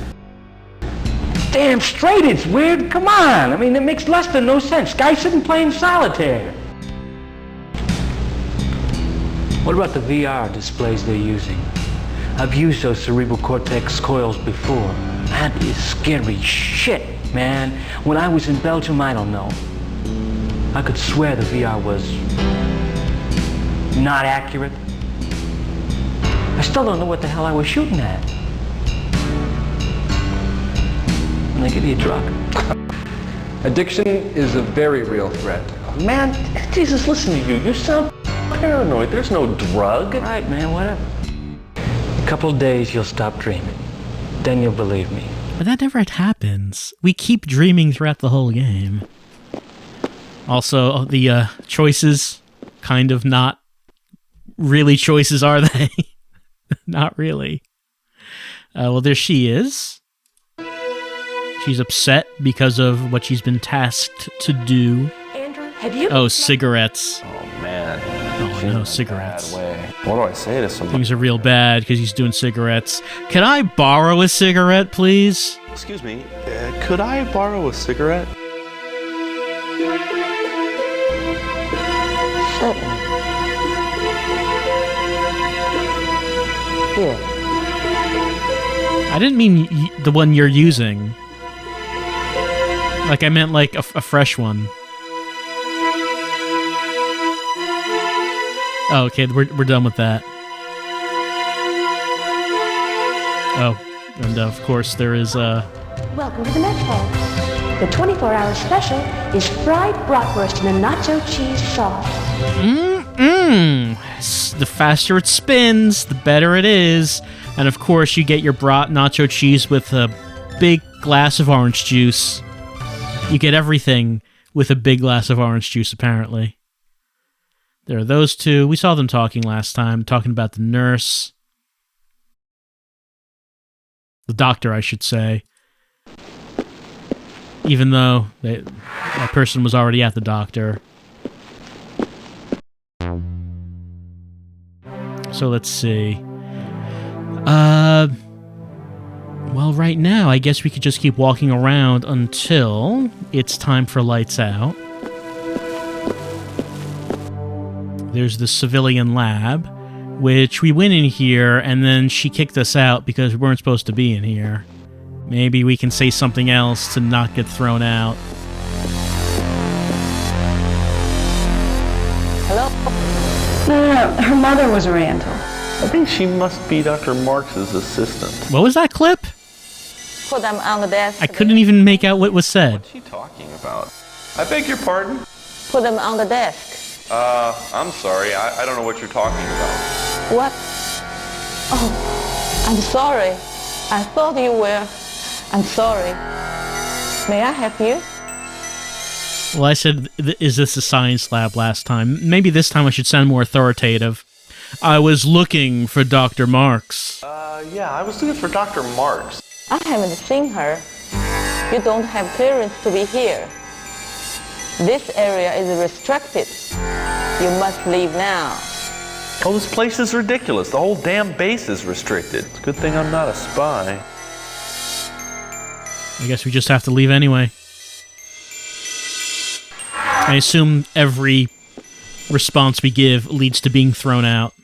Damn straight it's weird. Come on. I mean, it makes less than no sense. Guys sitting playing solitaire. What about the VR displays they're using? I've used those cerebral cortex coils before. That is scary shit, man. When I was in Belgium, I don't know. I could swear the VR was not accurate. I still don't know what the hell I was shooting at. And they give you a drug. Addiction is a very real threat. Man, Jesus, listen to you. You sound paranoid. There's no drug. Right, man, whatever. A couple of days, you'll stop dreaming. Then you'll believe me. But that never happens. We keep dreaming throughout the whole game. Also, the choices, kind of not really choices, are they? Not really. Well, there she is. She's upset because of what she's been tasked to do. Andrew, have you... Oh, cigarettes. Oh, man. Oh, no, cigarettes. What do I say to somebody? Things are real bad because he's doing cigarettes. Can I borrow a cigarette, please? Excuse me, could I borrow a cigarette? Here. I didn't mean the one you're using. Like, I meant like a fresh one. Oh, okay, we're done with that. Oh, and of course there is Welcome to the Mess Hall. The 24-hour special is fried bratwurst in a nacho cheese sauce. The faster it spins, the better it is. And of course, you get your brat nacho cheese with a big glass of orange juice. You get everything with a big glass of orange juice, apparently. There are those two. We saw them talking last time, talking about the nurse. The doctor, I should say. Even though that person was already at the doctor. So let's see. Well, right now, I guess we could just keep walking around until it's time for lights out. There's the civilian lab, which we went in here, and then she kicked us out because we weren't supposed to be in here. Maybe we can say something else to not get thrown out. Hello? No, her mother was Randall. I think she must be Dr. Marx's assistant. What was that clip? Put them on the desk. I couldn't even make out what was said. What's she talking about? I beg your pardon? Put them on the desk. I'm sorry. I don't know what you're talking about. What? Oh, I'm sorry. I thought you were. I'm sorry. May I help you? Well, I said, is this a science lab last time? Maybe this time I should sound more authoritative. I was looking for Dr. Marx. Yeah, I was looking for Dr. Marx. I haven't seen her. You don't have clearance to be here. This area is restricted. You must leave now. Oh, this place is ridiculous. The whole damn base is restricted. It's a good thing I'm not a spy. I guess we just have to leave anyway. I assume every response we give leads to being thrown out.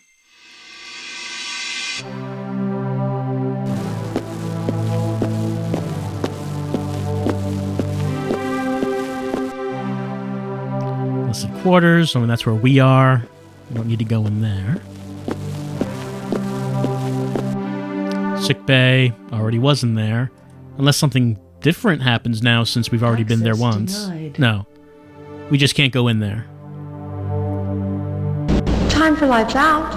Listed quarters, I mean, that's where we are. We don't need to go in there. Sick bay already was in there. Unless something different happens now since we've already been there once. Denied. No. We just can't go in there. Time for lights out.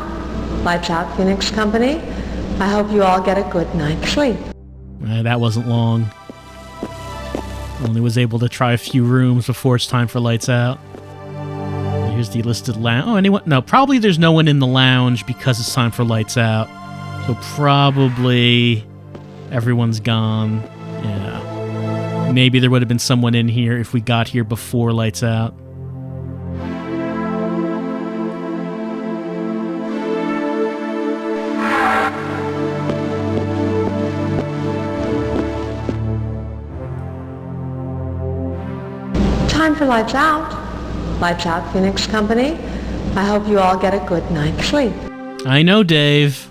Lights out, Phoenix Company. I hope you all get a good night's sleep. That wasn't long. Only was able to try a few rooms before it's time for lights out. Here's the listed lounge. Oh, anyone? No, probably there's no one in the lounge because it's time for lights out. So probably everyone's gone. Yeah. Maybe there would have been someone in here if we got here before lights out. Time for lights out. Lights out, Phoenix Company. I hope you all get a good night's sleep. I know, Dave.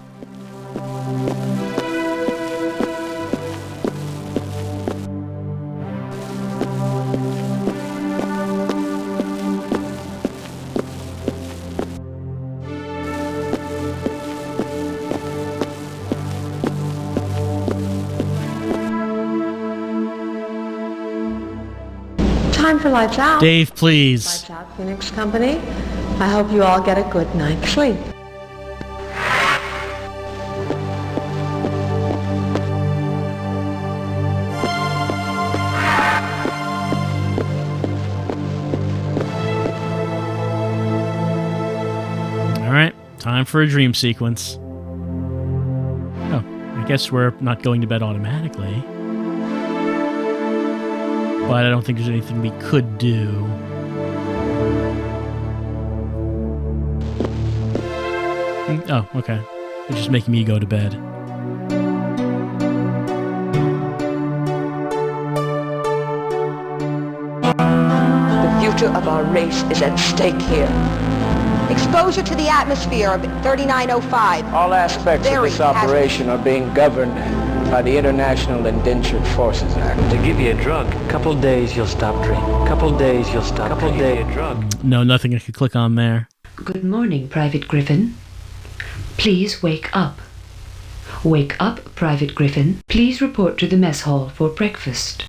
Time for lights out. Dave, please. Lights out, Phoenix Company. I hope you all get a good night's sleep. All right, time for a dream sequence. Oh, I guess we're not going to bed automatically. But I don't think there's anything we could do. Oh, okay. It's just making me go to bed. The future of our race is at stake here. Exposure to the atmosphere of 3905. All aspects of Very this operation are being governed by the International Indentured Forces Act. To give you a drug, couple days you'll stop drinking. Couple days you'll stop. Couple days a drug. No, nothing I could click on there. Good morning, Private Griffin. Please wake up. Wake up, Private Griffin. Please report to the mess hall for breakfast.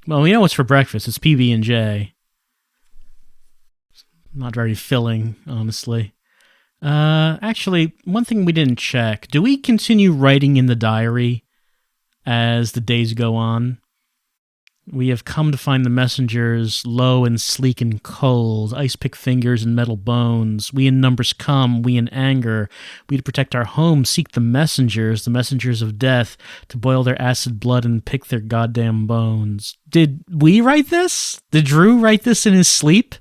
Well, we know what's for breakfast. It's PB&J. Not very filling, honestly. Actually, one thing we didn't check. Do we continue writing in the diary as the days go on? We have come to find the messengers low and sleek and cold, ice-pick fingers and metal bones. We in numbers come, we in anger. We to protect our home seek the messengers of death, to boil their acid blood and pick their goddamn bones. Did we write this? Did Drew write this in his sleep?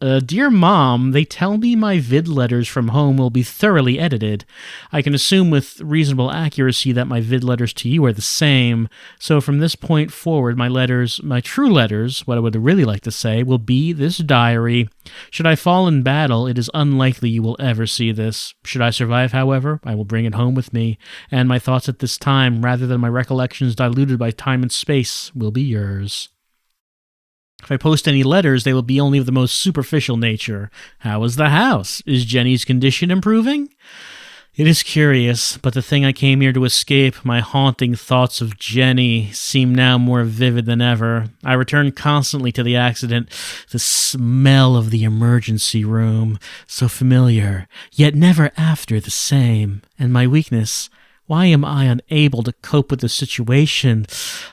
Dear Mom, they tell me my vid letters from home will be thoroughly edited. I can assume with reasonable accuracy that my vid letters to you are the same. So from this point forward, my letters, my true letters, what I would really like to say, will be this diary. Should I fall in battle, it is unlikely you will ever see this. Should I survive, however, I will bring it home with me, and my thoughts at this time, rather than my recollections diluted by time and space, will be yours. If I post any letters, they will be only of the most superficial nature. How is the house? Is Jenny's condition improving? It is curious, but the thing I came here to escape, my haunting thoughts of Jenny, seem now more vivid than ever. I return constantly to the accident, the smell of the emergency room, so familiar, yet never after the same, and my weakness. Why am I unable to cope with the situation?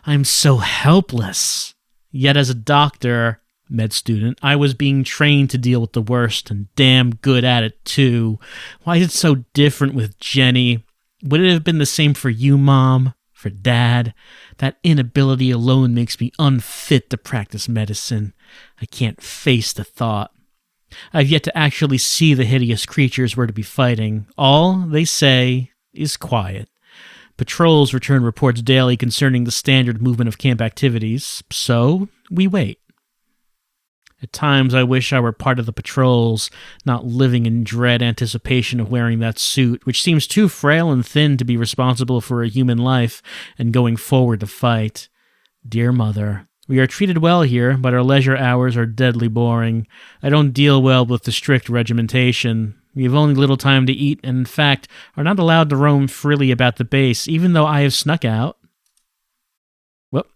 I am so helpless. Yet as a doctor, med student, I was being trained to deal with the worst, and damn good at it too. Why is it so different with Jenny? Would it have been the same for you, Mom? For Dad? That inability alone makes me unfit to practice medicine. I can't face the thought. I've yet to actually see the hideous creatures we're to be fighting. All they say is quiet. Patrols return reports daily concerning the standard movement of camp activities, so we wait. At times I wish I were part of the patrols, not living in dread anticipation of wearing that suit, which seems too frail and thin to be responsible for a human life and going forward to fight. Dear Mother, We are treated well here, but our leisure hours are deadly boring. I don't deal well with the strict regimentation. We have only little time to eat, and in fact, are not allowed to roam freely about the base, even though I have snuck out. Whoop.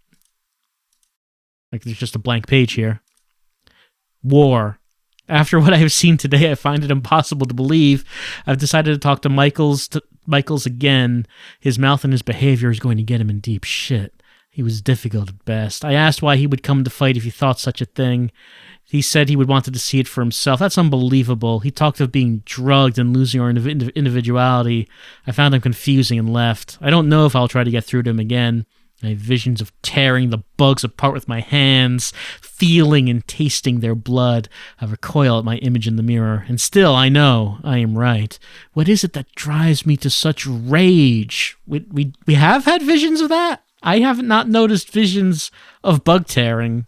Like there's just a blank page here. War. After what I have seen today, I find it impossible to believe. I've decided to talk to Michaels again. His mouth and his behavior is going to get him in deep shit. He was difficult at best. I asked why he would come to fight if he thought such a thing. He said he would wanted to see it for himself. That's unbelievable. He talked of being drugged and losing our individuality. I found him confusing and left. I don't know if I'll try to get through to him again. I have visions of tearing the bugs apart with my hands, feeling and tasting their blood. I recoil at my image in the mirror, and still I know I am right. What is it that drives me to such rage? We have had visions of that? I have not noticed visions of bug tearing.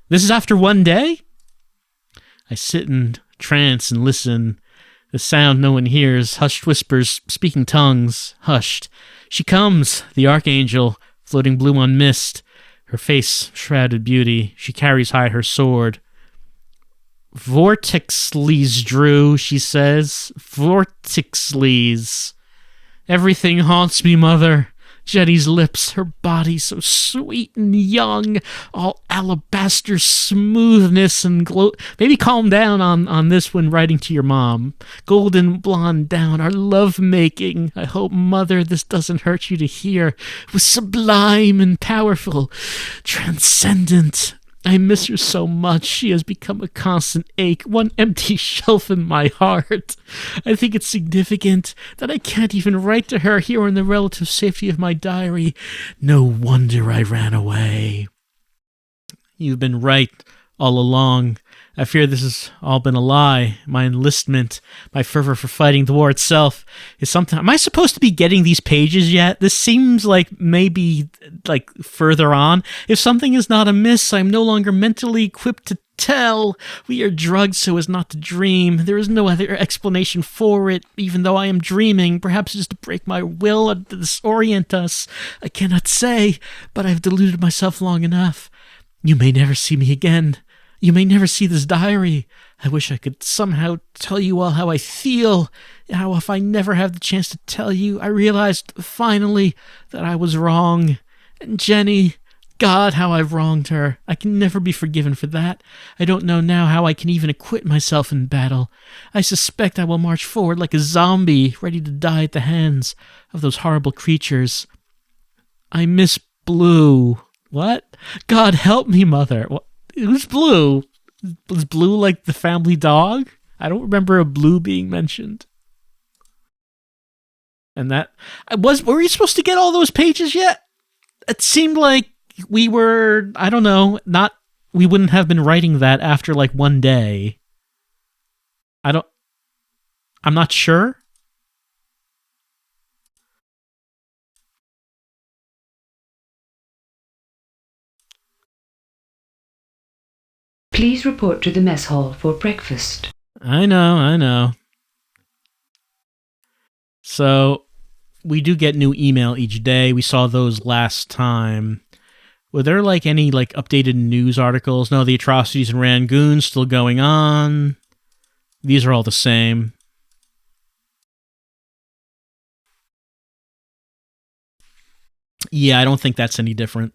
This is after one day? I sit in trance and listen. The sound no one hears, hushed whispers, speaking tongues, hushed. She comes, the archangel, floating blue on mist, her face shrouded beauty. She carries high her sword. Vortexles, Drew, she says. Vortexles. Everything haunts me, mother. Jenny's lips, her body so sweet and young, all alabaster smoothness and glow. Maybe calm down on this when writing to your mom. Golden blonde down, our love-making. I hope, mother, this doesn't hurt you to hear. It was sublime and powerful, transcendent. I miss her so much. She has become a constant ache, one empty shelf in my heart. I think it's significant that I can't even write to her here in the relative safety of my diary. No wonder I ran away. You've been right all along. I fear this has all been a lie. My enlistment, my fervor for fighting the war itself is something... Am I supposed to be getting these pages yet? This seems like maybe like further on. If something is not amiss, I'm no longer mentally equipped to tell. We are drugged so as not to dream. There is no other explanation for it, even though I am dreaming. Perhaps it is to break my will or to disorient us. I cannot say, but I've deluded myself long enough. You may never see me again. You may never see this diary. I wish I could somehow tell you all how I feel, how if I never have the chance to tell you, I realized finally that I was wrong. And Jenny, God, how I've wronged her. I can never be forgiven for that. I don't know now how I can even acquit myself in battle. I suspect I will march forward like a zombie, ready to die at the hands of those horrible creatures. I miss Blue. What? God help me, mother. What? Who's Blue? Was Blue like the family dog? I don't remember a Blue being mentioned. And that... Were we supposed to get all those pages yet? It seemed like we were... I don't know. We wouldn't have been writing that after like one day. I'm not sure. Please report to the mess hall for breakfast. I know. So, we do get new email each day. We saw those last time. Were there like any like updated news articles? No, the atrocities in Rangoon still going on. These are all the same. Yeah, I don't think that's any different.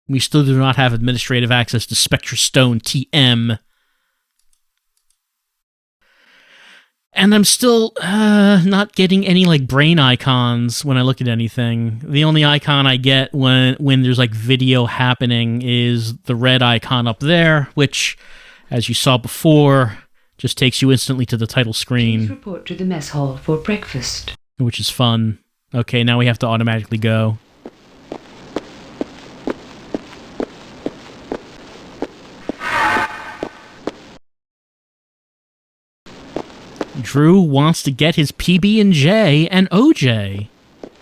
We still do not have administrative access to Spectra Stone TM. And I'm still not getting any like brain icons when I look at anything. The only icon I get when there's like video happening is the red icon up there, which, as you saw before, just takes you instantly to the title screen. Please report to the mess hall for breakfast. Which is fun. Okay, now we have to automatically go. Drew wants to get his PB&J and OJ.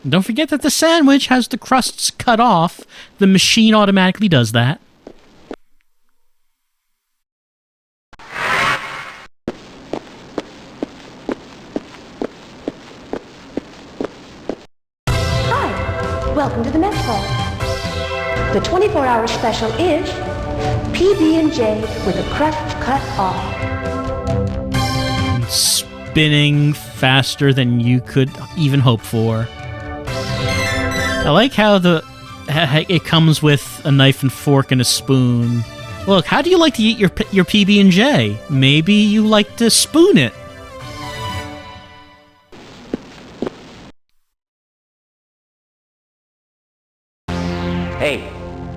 Don't forget that the sandwich has the crusts cut off. The machine automatically does that. welcome to the mess hall. The 24-hour special is PB&J with the crust cut off. Spinning faster than you could even hope for. I like how it comes with a knife and fork and a spoon. Look, how do you like to eat your PB&J? Maybe you like to spoon it. Hey,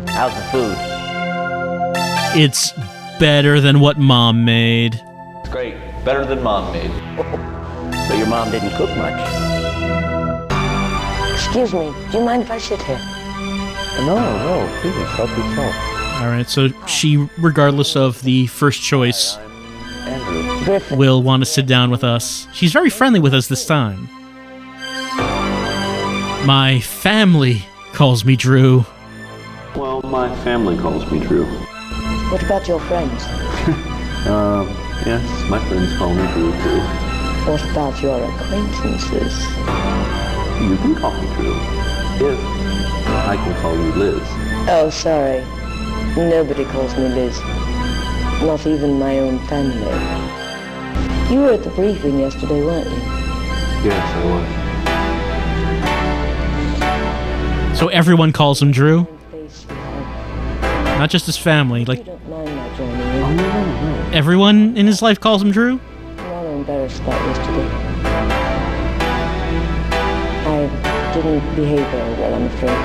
how's the food? It's better than what Mom made. It's great. Better than Mom made. So your mom didn't cook much? Excuse me, do you mind if I sit here? No, please, help yourself. Alright, so she, regardless of the first choice, Griffin. will want to sit down with us. She's very friendly with us this time. My family calls me Drew. Well, my family calls me Drew. What about your friends? Yes, my friends call me Drew, too. What about your acquaintances? You can call me Drew. If I can call you Liz. Oh, sorry. Nobody calls me Liz. Not even my own family. You were at the briefing yesterday, weren't you? Yes, I was. So everyone calls him Drew? Not just his family, like... You don't mind my joining in? Oh, no. Everyone in his life calls him Drew? I'm rather embarrassed about yesterday. I didn't behave very well, I'm afraid.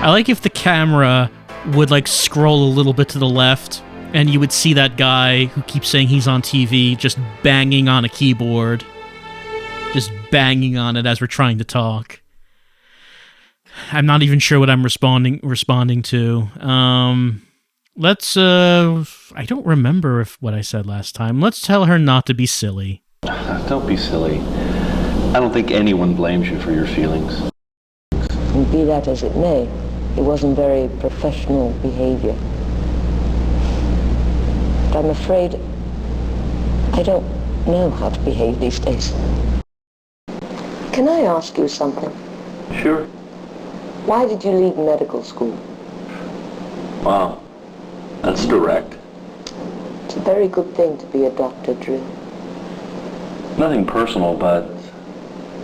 I like if the camera would, like, scroll a little bit to the left, and you would see that guy who keeps saying he's on TV just banging on a keyboard. Just banging on it as we're trying to talk. I'm not even sure what I'm responding to. Let's, I don't remember what I said last time. Let's tell her not to be silly. Don't be silly. I don't think anyone blames you for your feelings. And be that as it may, it wasn't very professional behavior. But I'm afraid I don't know how to behave these days. Can I ask you something? Sure. Why did you leave medical school? Wow. That's direct. It's a very good thing to be a doctor, Drew. Nothing personal, but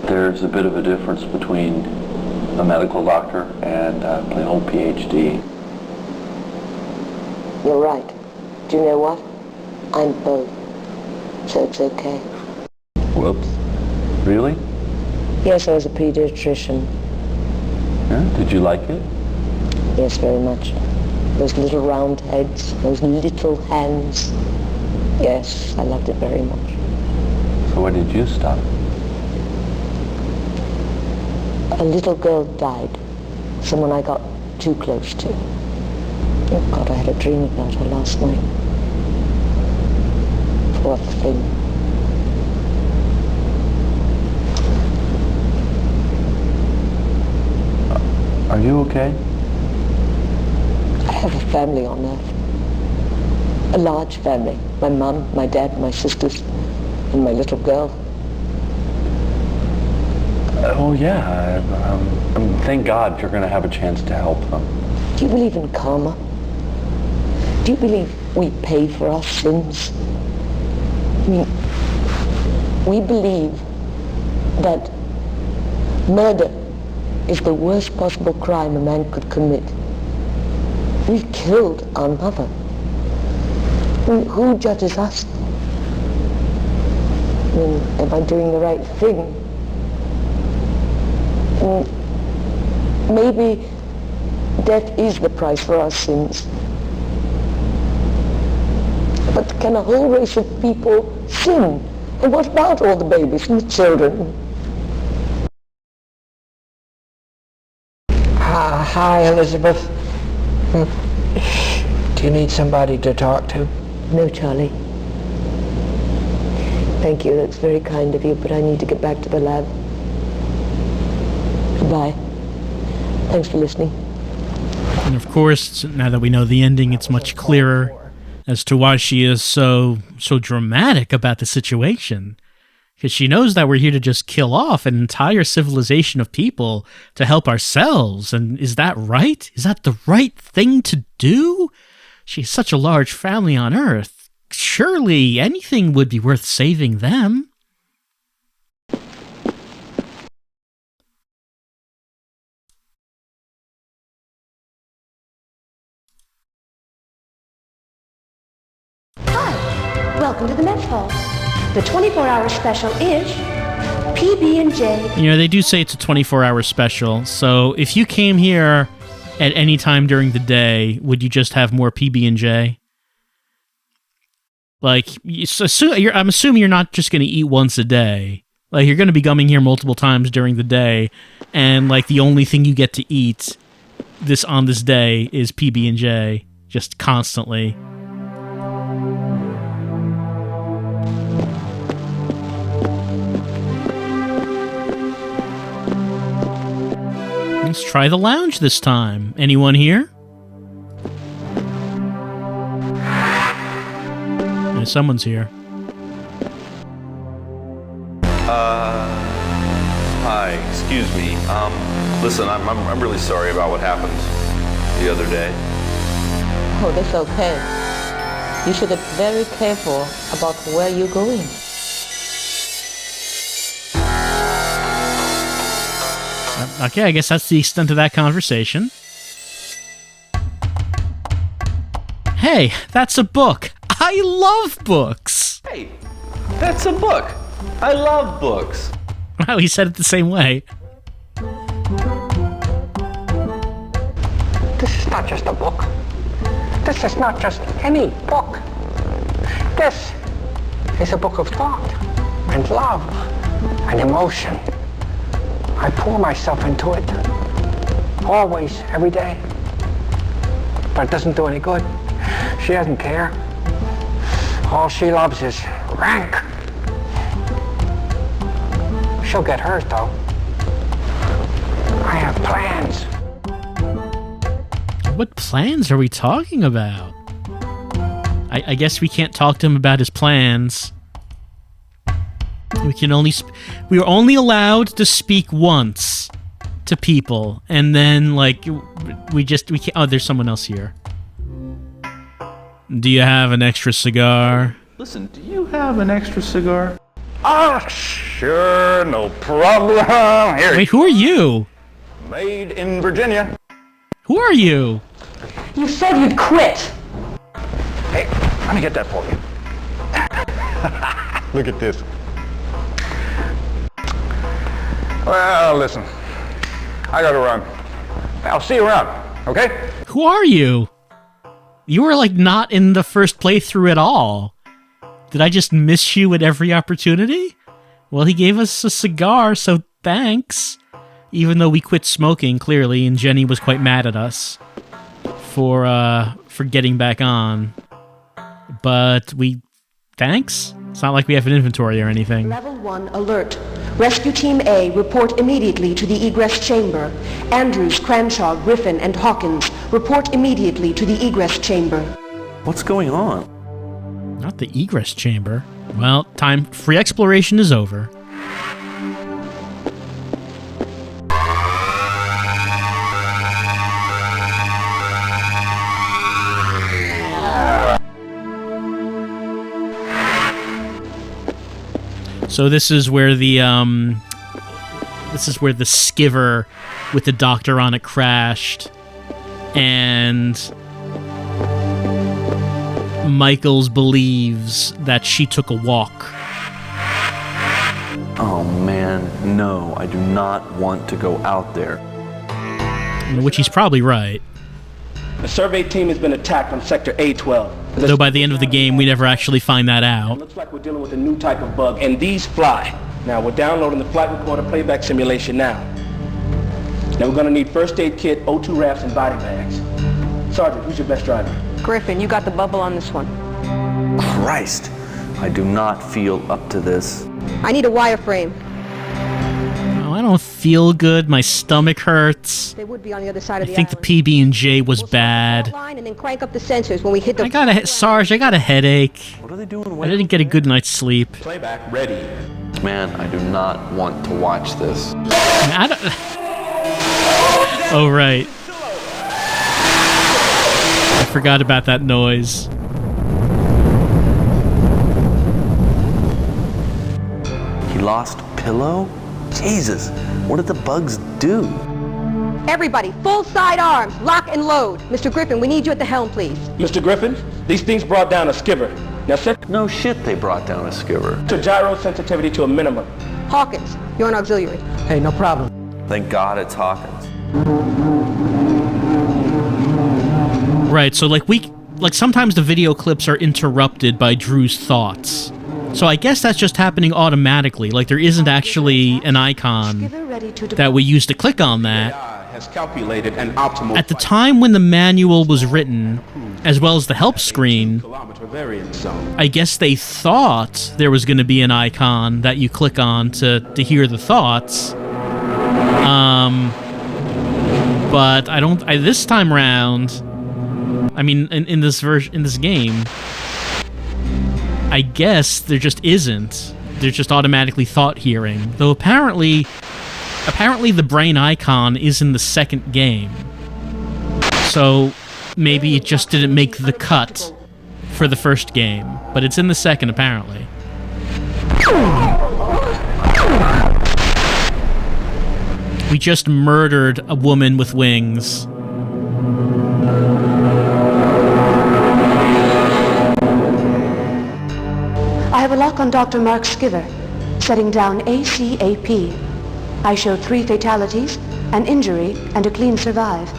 there's a bit of a difference between a medical doctor and a plain old PhD. You're right. Do you know what? I'm both. So it's okay. Whoops. Really? Yes, I was a pediatrician. Yeah? Did you like it? Yes, very much. Those little round heads, those little hands. Yes, I loved it very much. So why did you stop? A little girl died. Someone I got too close to. Oh God, I had a dream about her last night. Poor thing. Are you okay? I have a family on Earth. A large family. My mum, my dad, my sisters, and my little girl. Oh yeah, thank God you're going to have a chance to help them. Do you believe in karma? Do you believe we pay for our sins? I mean, we believe that murder is the worst possible crime a man could commit. We killed our mother. I mean, who judges us? I mean, am I doing the right thing? Maybe death is the price for our sins. But can a whole race of people sin? And what about all the babies and the children? Hi, Elizabeth. Do you need somebody to talk to? No, Charlie. Thank you, that's very kind of you, but I need to get back to the lab. Goodbye. Thanks for listening. And of course, now that we know the ending, it's much clearer as to why she is so dramatic about the situation. Because she knows that we're here to just kill off an entire civilization of people to help ourselves. And is that right? Is that the right thing to do? She has such a large family on Earth. Surely anything would be worth saving them. Hi, welcome to the mess hall. The 24-hour special is PB&J. You know, they do say it's a 24-hour special, so if you came here at any time during the day, would you just have more PB&J? Like, I'm assuming you're not just going to eat once a day. Like, you're going to be coming here multiple times during the day, and, like, the only thing you get to eat on this day is PB&J, just constantly. Let's try the lounge this time. Anyone here? Yeah, someone's here. Hi, excuse me. Listen, I'm really sorry about what happened the other day. Oh, that's okay. You should be very careful about where you're going. Okay, I guess that's the extent of that conversation. Hey, that's a book. I love books. Hey, that's a book. I love books. Wow, he said it the same way. This is not just a book. This is not just any book. This is a book of thought and love and emotion. I pour myself into it, always, every day. But it doesn't do any good. She doesn't care. All she loves is rank. She'll get hurt, though. I have plans. What plans are we talking about? I guess we can't talk to him about his plans. We are only allowed to speak once to people, and then we can't. Oh, there's someone else here. Do you have an extra cigar? Listen, do you have an extra cigar? Sure, no problem. Here. Wait, who are you? Made in Virginia. Who are you? You said you'd quit. Hey, let me get that for you. Look at this. Well, listen, I gotta run. I'll see you around, okay? Who are you? You were, not in the first playthrough at all. Did I just miss you at every opportunity? Well, he gave us a cigar, so thanks. Even though we quit smoking, clearly, and Jenny was quite mad at us for getting back on. But thanks? It's not like we have an inventory or anything. Level 1 alert. Rescue Team A, report immediately to the egress chamber. Andrews, Cranshaw, Griffin, and Hawkins, report immediately to the egress chamber. What's going on? Not the egress chamber. Well, free exploration is over. So this is where the skiver with the doctor on it crashed, and Michaels believes that she took a walk. Oh man, no, I do not want to go out there. Which he's probably right. The survey team has been attacked on Sector A12. Though by the end of the game, we never actually find that out. It looks like we're dealing with a new type of bug, and these fly. Now, we're downloading the flight recorder playback simulation now. Now, we're going to need first aid kit, O2 wraps, and body bags. Sergeant, who's your best driver? Griffin, you got the bubble on this one. Christ, I do not feel up to this. I need a wireframe. Oh, I don't feel good. My stomach hurts. They would be on the other side of the I think the PB&J was bad. And then crank up the sensors when we hit the... Sarge, I got a headache. What are they doing? I didn't get a good night's sleep. Playback ready. Man, I do not want to watch this. Oh, right. I forgot about that noise. He lost Pillow? Jesus, what did the bugs do? Everybody, full side arms, lock and load. Mr. Griffin, we need you at the helm, please. Mr. Griffin, these things brought down a skiver. Now set No shit they brought down a skiver. to gyro sensitivity to a minimum. Hawkins, you're an auxiliary. Hey, no problem. Thank God it's Hawkins. Right, so like sometimes the video clips are interrupted by Drew's thoughts. So I guess that's just happening automatically. Like there isn't actually an icon that we use to click on that. Has calculated an optimal At the time when the manual was written, as well as the help screen, variance zone. I guess they thought there was going to be an icon that you click on to hear the thoughts. But I don't. This time round, I mean, in this game, I guess there just isn't. There's just automatically thought hearing. Though apparently the brain icon is in the second game. So maybe it just didn't make the cut for the first game, but it's in the second apparently. We just murdered a woman with wings. I have a lock on Dr. Mark Skiver, setting down ACAP. I showed 3 fatalities, an injury, and a clean survive.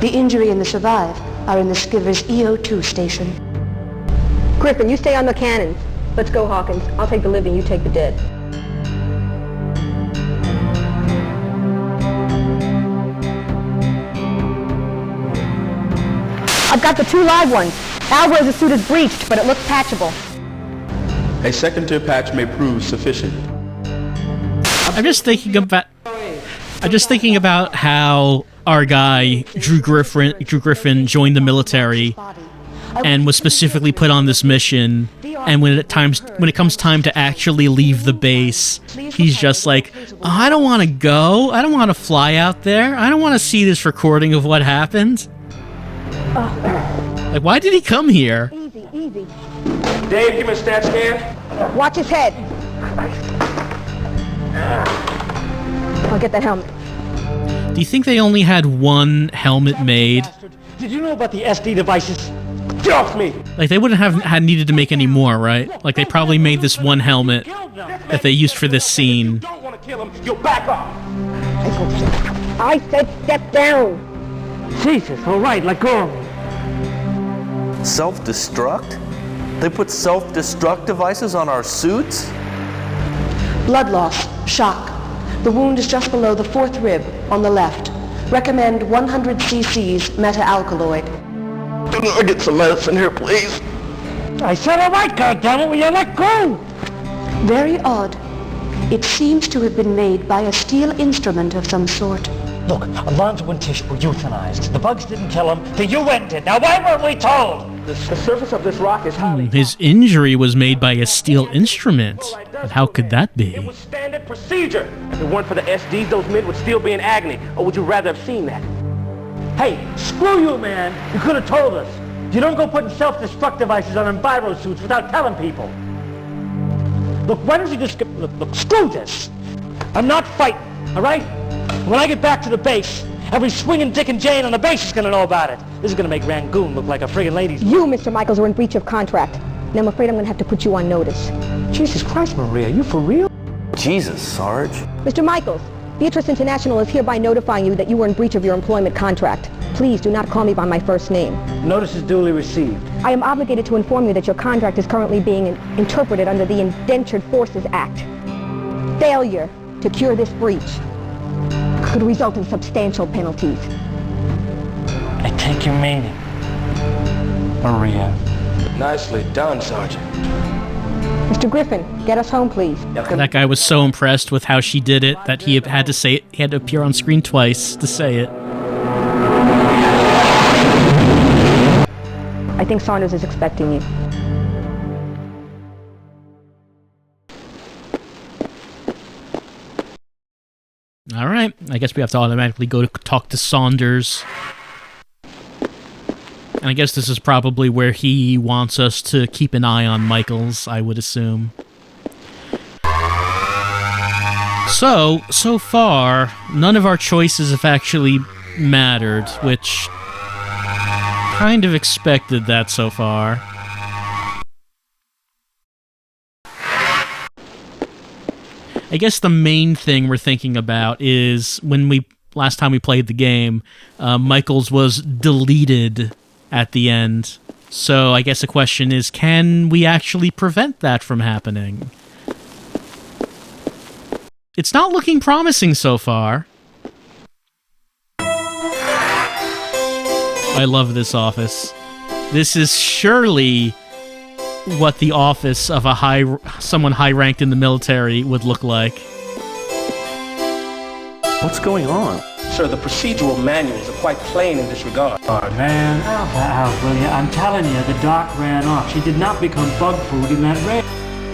The injury and the survive are in the Skiver's EO2 station. Griffin, you stay on the cannons. Let's go, Hawkins. I'll take the living, you take the dead. I've got the 2 live ones. Alvarez's suit is breached, but it looks patchable. A second-tier patch may prove sufficient. I'm just thinking about how our guy Drew Griffin joined the military and was specifically put on this mission, and when it comes time to actually leave the base, he's just like, oh, I don't want to go. I don't want to fly out there. I don't want to see this recording of what happened. Like, why did he come here? Easy, easy. Dave, give me a stat scan. Watch his head. I'll get that helmet. Do you think they only had one helmet made? Did you know about the SD devices? Get off me! Like, they wouldn't have had needed to make any more, right? Like, they probably made this one helmet that they used for this scene. You don't want to kill him, you'll back off. I said step down. Jesus, all right, let go. Self-destruct? They put self-destruct devices on our suits? Blood loss, shock. The wound is just below the 4th rib on the left. Recommend 100 cc's meta-alkaloid. Do not get some medicine here, please. I said all right, goddammit, will you let go? Very odd. It seems to have been made by a steel instrument of some sort. Look, Alonzo and Tish were euthanized. The bugs didn't kill him. The UN did. Now why weren't we told? The surface of this rock is highly... His injury was made by a steel instrument. But how could that be? It was standard procedure. If it weren't for the SDs, those men would still be in agony. Or would you rather have seen that? Hey, screw you, man. You could have told us. You don't go putting self-destruct devices on enviro suits without telling people. Look, why don't you just get... Look, screw this. I'm not fighting, all right? When I get back to the base, every swinging Dick and Jane on the base is going to know about it. This is going to make Rangoon look like a friggin' ladies' You, Mr. Michaels, are in breach of contract. And I'm afraid I'm going to have to put you on notice. Jesus Christ, Maria, you for real? Jesus, Sarge. Mr. Michaels, Beatrice International is hereby notifying you that you were in breach of your employment contract. Please do not call me by my first name. Notice is duly received. I am obligated to inform you that your contract is currently being interpreted under the Indentured Forces Act. Failure to cure this breach could result in substantial penalties. I take your meaning, Maria. Nicely done, Sergeant. Mr. Griffin, get us home, please. That guy was so impressed with how she did it that he had to say it. He had to appear on screen twice to say it. I think Saunders is expecting you. All right. I guess we have to automatically go to talk to Saunders. And I guess this is probably where he wants us to keep an eye on Michaels, I would assume. So far, none of our choices have actually mattered, which kind of expected that so far. I guess the main thing we're thinking about is when last time we played the game, Michaels was deleted at the end. So I guess the question is, can we actually prevent that from happening? It's not looking promising so far. I love this office. This is surely what the office of someone high-ranked in the military would look like. What's going on? Sir, the procedural manuals are quite plain in this regard. Oh, man. Will you? I'm telling you, the doc ran off. She did not become bug food in that raid.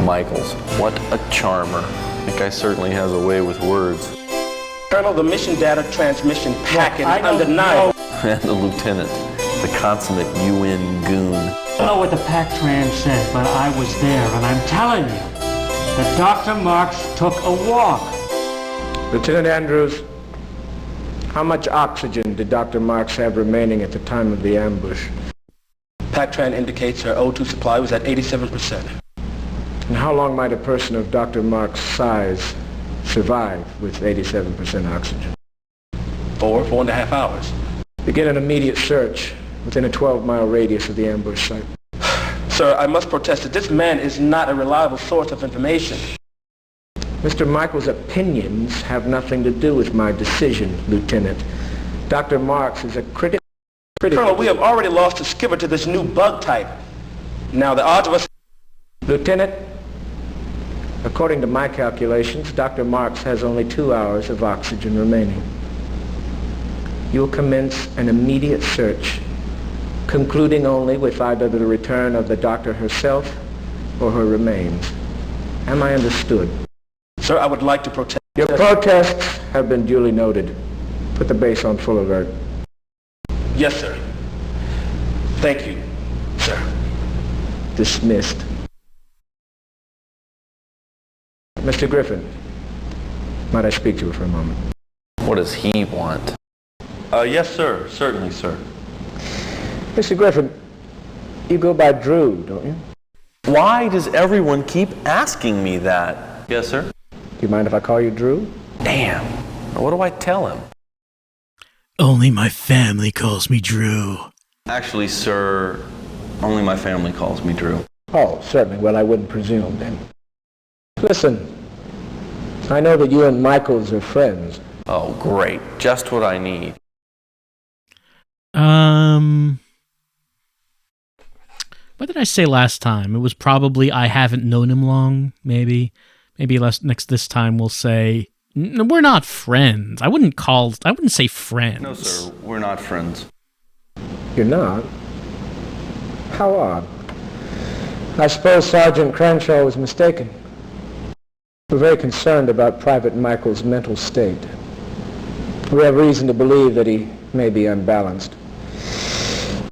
Michaels, what a charmer. That guy certainly has a way with words. Colonel, the mission data transmission packet is undeniable. And the lieutenant, the consummate UN goon. I don't know what the PAC-Tran said, but I was there, and I'm telling you that Dr. Marks took a walk. Lieutenant Andrews, how much oxygen did Dr. Marks have remaining at the time of the ambush? PAC-Tran indicates her O2 supply was at 87%. And how long might a person of Dr. Marks' size survive with 87% oxygen? 4.5 hours. Begin an immediate search within a 12-mile radius of the ambush site. Sir, I must protest that this man is not a reliable source of information. Mr. Michaels' opinions have nothing to do with my decision, Lieutenant. Dr. Marks is a critical... Colonel, we have already lost a skipper to this new bug type. Now, the odds of us... Lieutenant, according to my calculations, Dr. Marks has only 2 hours of oxygen remaining. You'll commence an immediate search, concluding only with either the return of the doctor herself or her remains. Am I understood? Sir, I would like to protest. Your protests have been duly noted. Put the base on full alert. Yes, sir. Thank you, sir. Dismissed. Mr. Griffin, might I speak to you for a moment? What does he want? Yes, sir. Certainly, sir. Mr. Griffin, you go by Drew, don't you? Why does everyone keep asking me that? Yes, sir. Do you mind if I call you Drew? Damn. What do I tell him? Only my family calls me Drew. Actually, sir, only my family calls me Drew. Oh, certainly. Well, I wouldn't presume then. Listen, I know that you and Michaels are friends. Oh, great. Just what I need. What did I say last time? It was probably I haven't known him long, maybe. Maybe this time we'll say, we're not friends. I wouldn't say friends. No, sir, we're not friends. You're not? How odd. I suppose Sergeant Cranshaw was mistaken. We're very concerned about Private Michael's mental state. We have reason to believe that he may be unbalanced.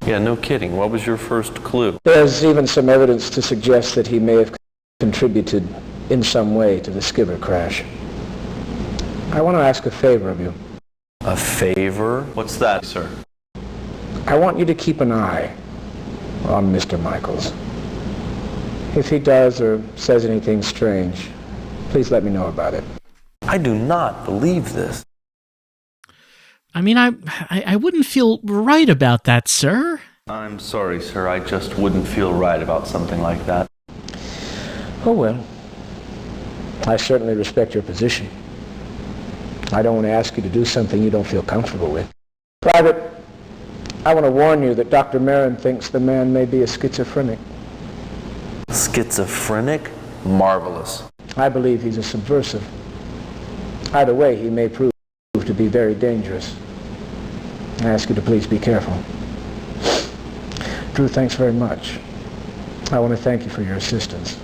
Yeah, no kidding. What was your first clue? There's even some evidence to suggest that he may have contributed in some way to the skipper crash. I want to ask a favor of you. A favor? What's that, sir? I want you to keep an eye on Mr. Michaels. If he does or says anything strange, please let me know about it. I do not believe this. I mean, I wouldn't feel right about that, sir. I'm sorry, sir. I just wouldn't feel right about something like that. Oh, well. I certainly respect your position. I don't want to ask you to do something you don't feel comfortable with. Private, I want to warn you that Dr. Marin thinks the man may be a schizophrenic. Schizophrenic? Marvelous. I believe he's a subversive. Either way, he may prove to be very dangerous. I ask you to please be careful. Drew, thanks very much. I want to thank you for your assistance.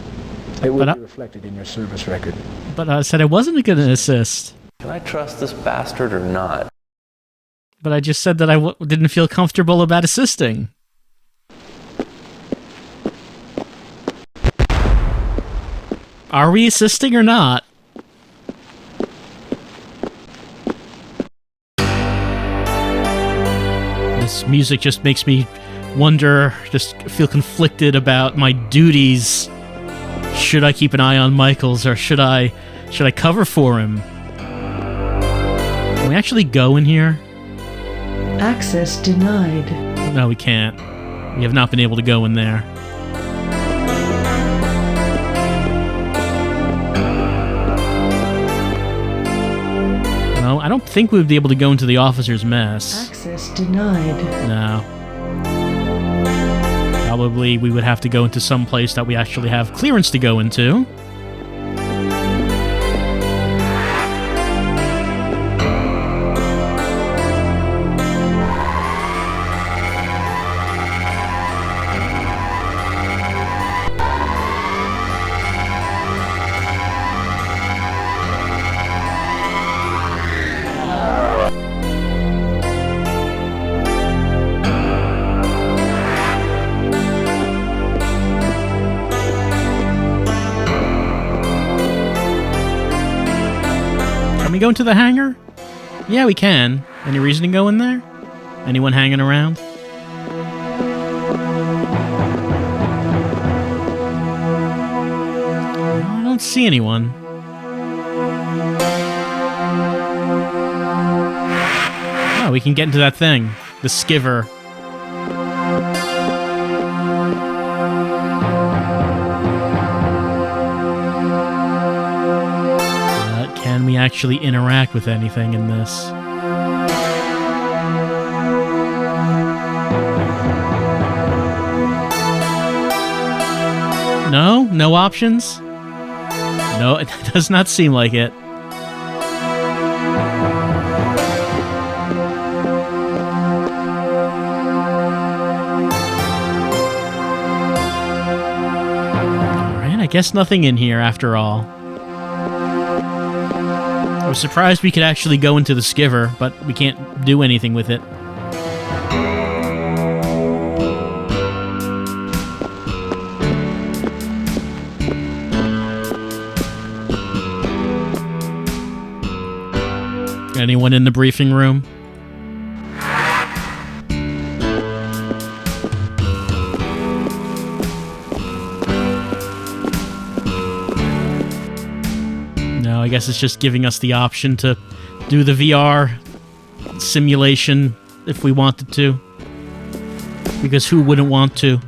It will be reflected in your service record. But I said I wasn't going to assist. Can I trust this bastard or not? But I just said that I didn't feel comfortable about assisting. Are we assisting or not? This music just makes me wonder, just feel conflicted about my duties. Should I keep an eye on Michaels, or should I cover for him? Can we actually go in here? Access denied. No, we can't. We have not been able to go in there. No, I don't think we would be able to go into the officer's mess. Access denied. No. Probably we would have to go into some place that we actually have clearance to go into. Can we go into the hangar? Yeah, we can. Any reason to go in there? Anyone hanging around? I don't see anyone. Oh, we can get into that thing. The skiver. Can we actually interact with anything in this? No? No options? No, it does not seem like it. Alright, I guess nothing in here after all. I was surprised we could actually go into the skiver, but we can't do anything with it. Anyone in the briefing room? No, I guess it's just giving us the option to do the VR simulation if we wanted to. Because who wouldn't want to?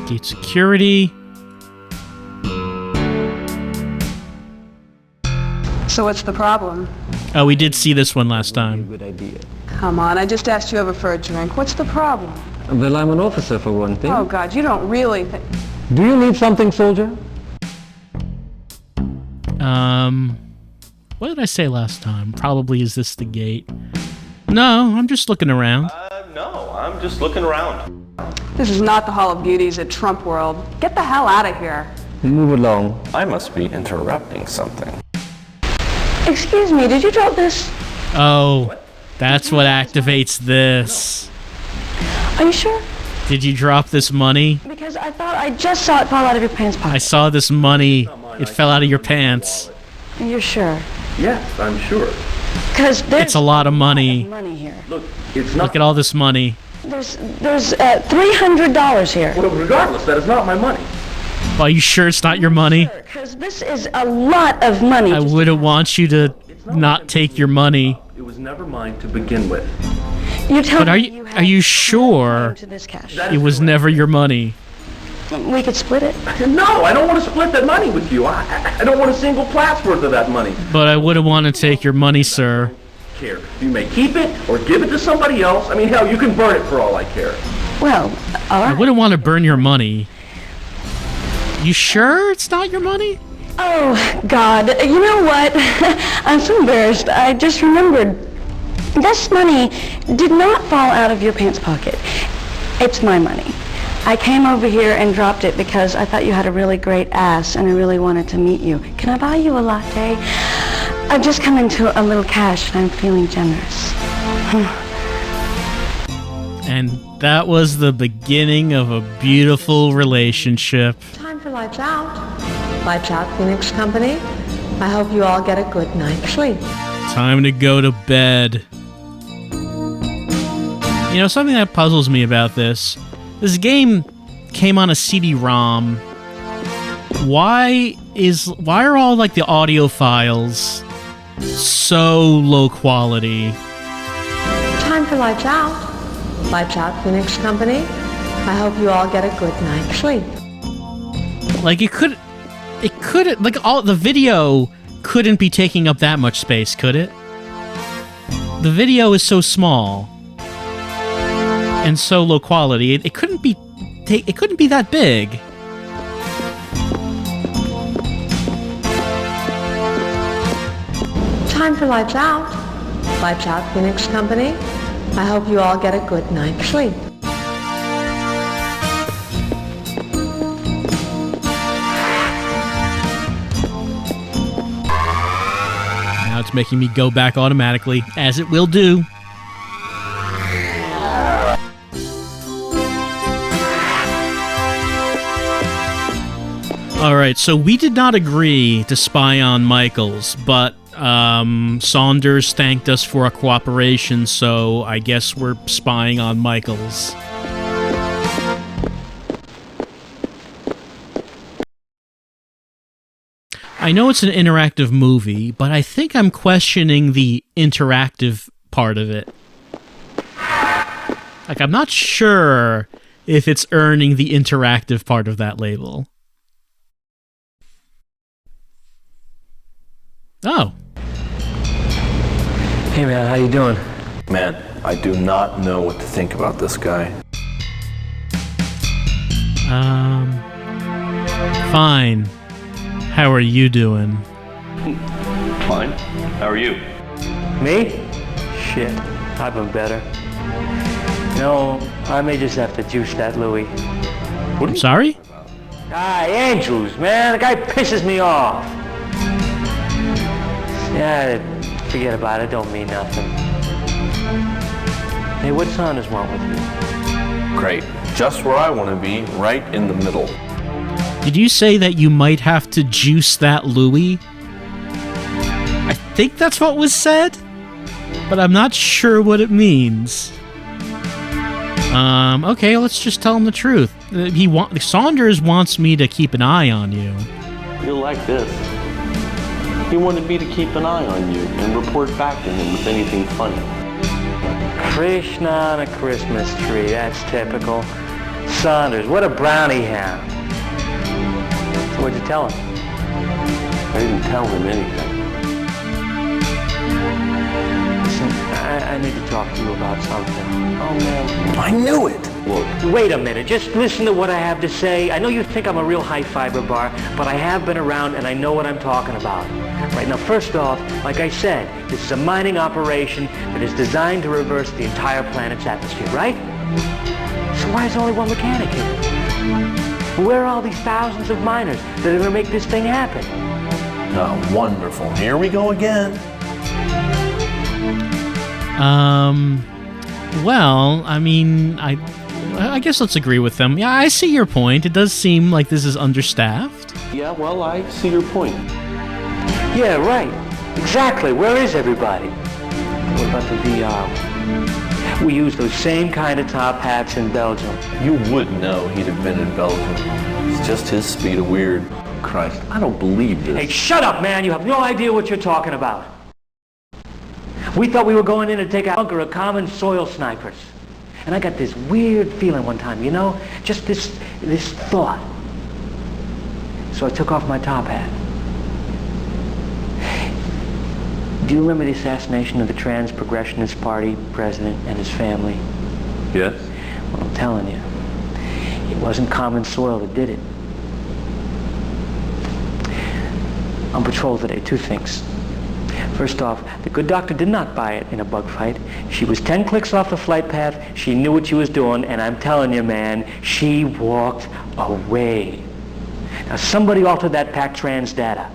Gate security. So what's the problem? Oh, we did see this one last time. Good idea. Come on, I just asked you over for a drink. What's the problem? Well, I'm an officer for one thing. Oh, God, you don't really think... Do you need something, soldier? What did I say last time? Probably is this the gate? No, I'm just looking around. No, I'm just looking around. This is not the Hall of Beauties at Trump World. Get the hell out of here. Move along. I must be interrupting something. Excuse me, did you drop this? Oh, that's what activates this. Are you sure? Did you drop this money? Because I thought I just saw it fall out of your pants pocket. I saw this money. It fell out of your pants. You're sure? Yes, I'm sure. Because there's It's a lot of money. money here. Look, it's not... Look at all this money. There's $300 here. Well, regardless, that is not my money. Are you sure it's not your money? Because this is a lot of money. I wouldn't want you to not take your money. It was never mine to begin with. You tell But me are you sure to this cash. it was never your money? We could split it. No, I don't want to split that money with you. I don't want a single plat's worth of that money. But I wouldn't want to take your money, sir. Care. You may keep it or give it to somebody else. I mean, hell, you can burn it for all I care. Well, all I right. wouldn't want to burn your money. You sure it's not your money? Oh, God. You know what? I'm so embarrassed. I just remembered. This money did not fall out of your pants pocket. It's my money. I came over here and dropped it because I thought you had a really great ass and I really wanted to meet you. Can I buy you a latte? I've just come into a little cash and I'm feeling generous. And that was the beginning of a beautiful relationship. Time for lights out. Lights out, Phoenix Company. I hope you all get a good night's sleep. Time to go to bed. You know, something that puzzles me about this game came on a CD-ROM. Why are all like the audio files so low quality? Time for lights out. Lights out, Phoenix Company. I hope you all get a good night's sleep. Like it could like all the video couldn't be taking up that much space, could it? The video is so small and so low quality. It couldn't be that big. Time for lights out. Lights out, Phoenix Company. I hope you all get a good night's sleep. Now it's making me go back automatically, as it will do. Alright, so we did not agree to spy on Michaels, but Saunders thanked us for our cooperation, so I guess we're spying on Michaels. I know it's an interactive movie, but I think I'm questioning the interactive part of it. Like, I'm not sure if it's earning the interactive part of that label. Oh. Hey man, how you doing? Man, I do not know what to think about this guy. Fine. How are you doing? Fine. How are you? Me? Shit, I've been better. No, I may just have to juice that Louis. What I'm sorry? Andrews, man, the guy pisses me off. Yeah, forget about it, don't mean nothing. Hey, what Saunders want with you? Great. Just where I want to be, right in the middle. Did you say that you might have to juice that Louis? I think that's what was said, but I'm not sure what it means. Okay, let's just tell him the truth. Saunders wants me to keep an eye on you. You'll like this. He wanted me to keep an eye on you and report back to him with anything funny. Krishna on a Christmas tree, that's typical. Saunders, what a brownie hound. So what'd you tell him? I didn't tell him anything. Listen, I need to talk to you about something. Oh man, I knew it! Look. Wait a minute, just listen to what I have to say. I know you think I'm a real high fiber bar, but I have been around and I know what I'm talking about. Right, now first off, like I said, this is a mining operation that is designed to reverse the entire planet's atmosphere, right? So why is only one mechanic here? Where are all these thousands of miners that are going to make this thing happen? Oh, wonderful. Here we go again. Well, I mean, I guess let's agree with them. Yeah, I see your point. It does seem like this is understaffed. Yeah, well, I see your point. Yeah, right. Exactly. Where is everybody? What about the VR? We use those same kind of top hats in Belgium. You would know he'd have been in Belgium. It's just his speed of weird. Christ, I don't believe this. Hey, shut up, man. You have no idea what you're talking about. We thought we were going in to take a bunker of common soil snipers. And I got this weird feeling one time, you know? Just this thought. So I took off my top hat. Do you remember the assassination of the Trans Progressionist Party president and his family? Yes. Well, I'm telling you, it wasn't common soil that did it. On patrol today, two things. First off, the good doctor did not buy it in a bug fight. She was 10 clicks off the flight path. She knew what she was doing, and I'm telling you, man, she walked away. Now, somebody altered that PAC-trans data.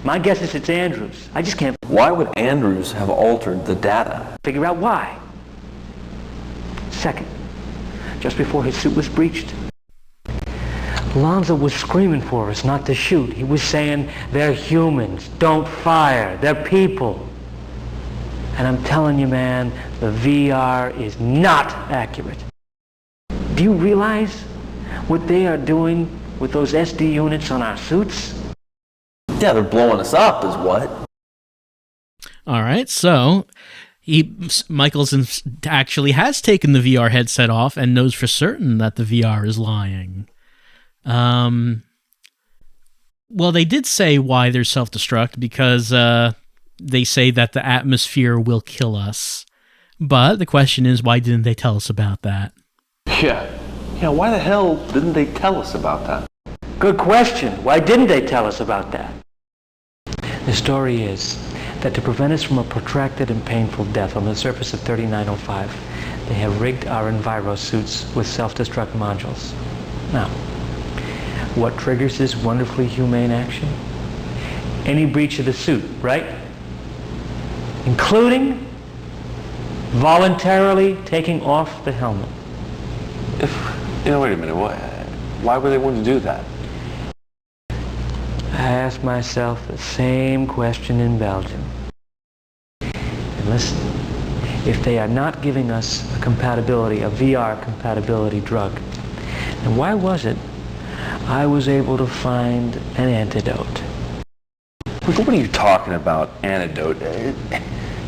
My guess is it's Andrews. I just can't... Why would Andrews have altered the data? Figure out why. Second, just before his suit was breached, Alonzo was screaming for us not to shoot. He was saying, they're humans, don't fire, they're people. And I'm telling you, man, the VR is not accurate. Do you realize what they are doing with those SD units on our suits? Yeah, they're blowing us up is what. All right, so Michaels actually has taken the VR headset off and knows for certain that the VR is lying. Well, they did say why they're self-destruct, because they say that the atmosphere will kill us. But the question is, why didn't they tell us about that? Yeah, why the hell didn't they tell us about that? Good question. Why didn't they tell us about that? The story is that to prevent us from a protracted and painful death on the surface of 3905, they have rigged our Enviro suits with self-destruct modules. Now, what triggers this wonderfully humane action? Any breach of the suit, right? Including voluntarily taking off the helmet. Wait a minute, why were they willing to do that? I asked myself the same question in Belgium. And listen, if they are not giving us a VR compatibility drug, then why was it I was able to find an antidote? Look, what are you talking about, antidote?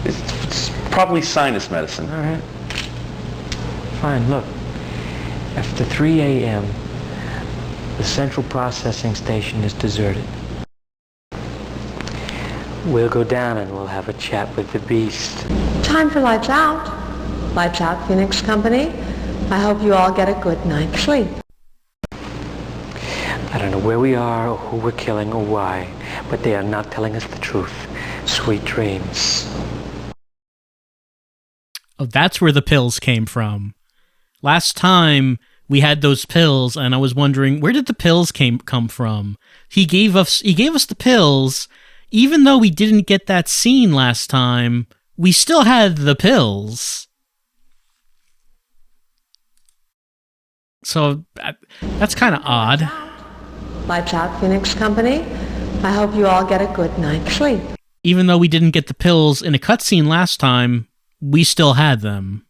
It's probably sinus medicine. All right. Fine, look. After 3 a.m., the central processing station is deserted. We'll go down and we'll have a chat with the beast. Time for lights out. Lights out, Phoenix Company. I hope you all get a good night's sleep. I don't know where we are or who we're killing or why, but they are not telling us the truth. Sweet dreams. Oh, that's where the pills came from. Last time we had those pills, and I was wondering, where did the pills come from? He gave us the pills. Even though we didn't get that scene last time, we still had the pills. So that's kind of odd. Lights out, Phoenix Company. I hope you all get a good night's sleep. Even though we didn't get the pills in a cutscene last time, we still had them.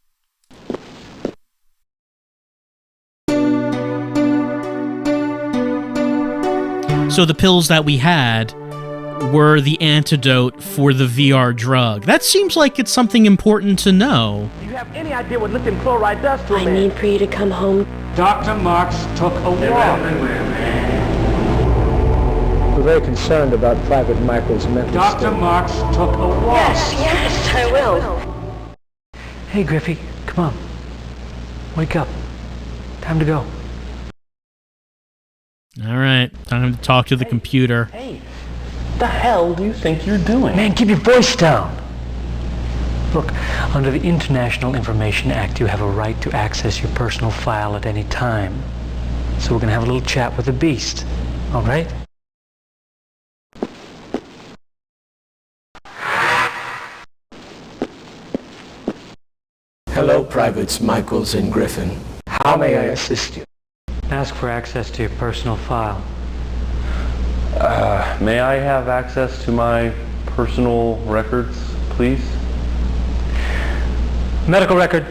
So the pills that we had were the antidote for the VR drug. That seems like it's something important to know. Do you have any idea what lithium chloride does to a man? I need for you to come home. Dr. Marks took a walk. We're very concerned about Private Michael's mental state. Dr. Marks took a walk. Yes, I will. Hey, Griffey, come on. Wake up. Time to go. All right, time to talk to the computer. Hey, what the hell do you think you're doing? Man, keep your voice down. Look, under the International Information Act, you have a right to access your personal file at any time. So we're going to have a little chat with the beast. All right? Hello, Privates Michaels and Griffin. How may I assist you? Ask for access to your personal file. May I have access to my personal records, please? Medical record.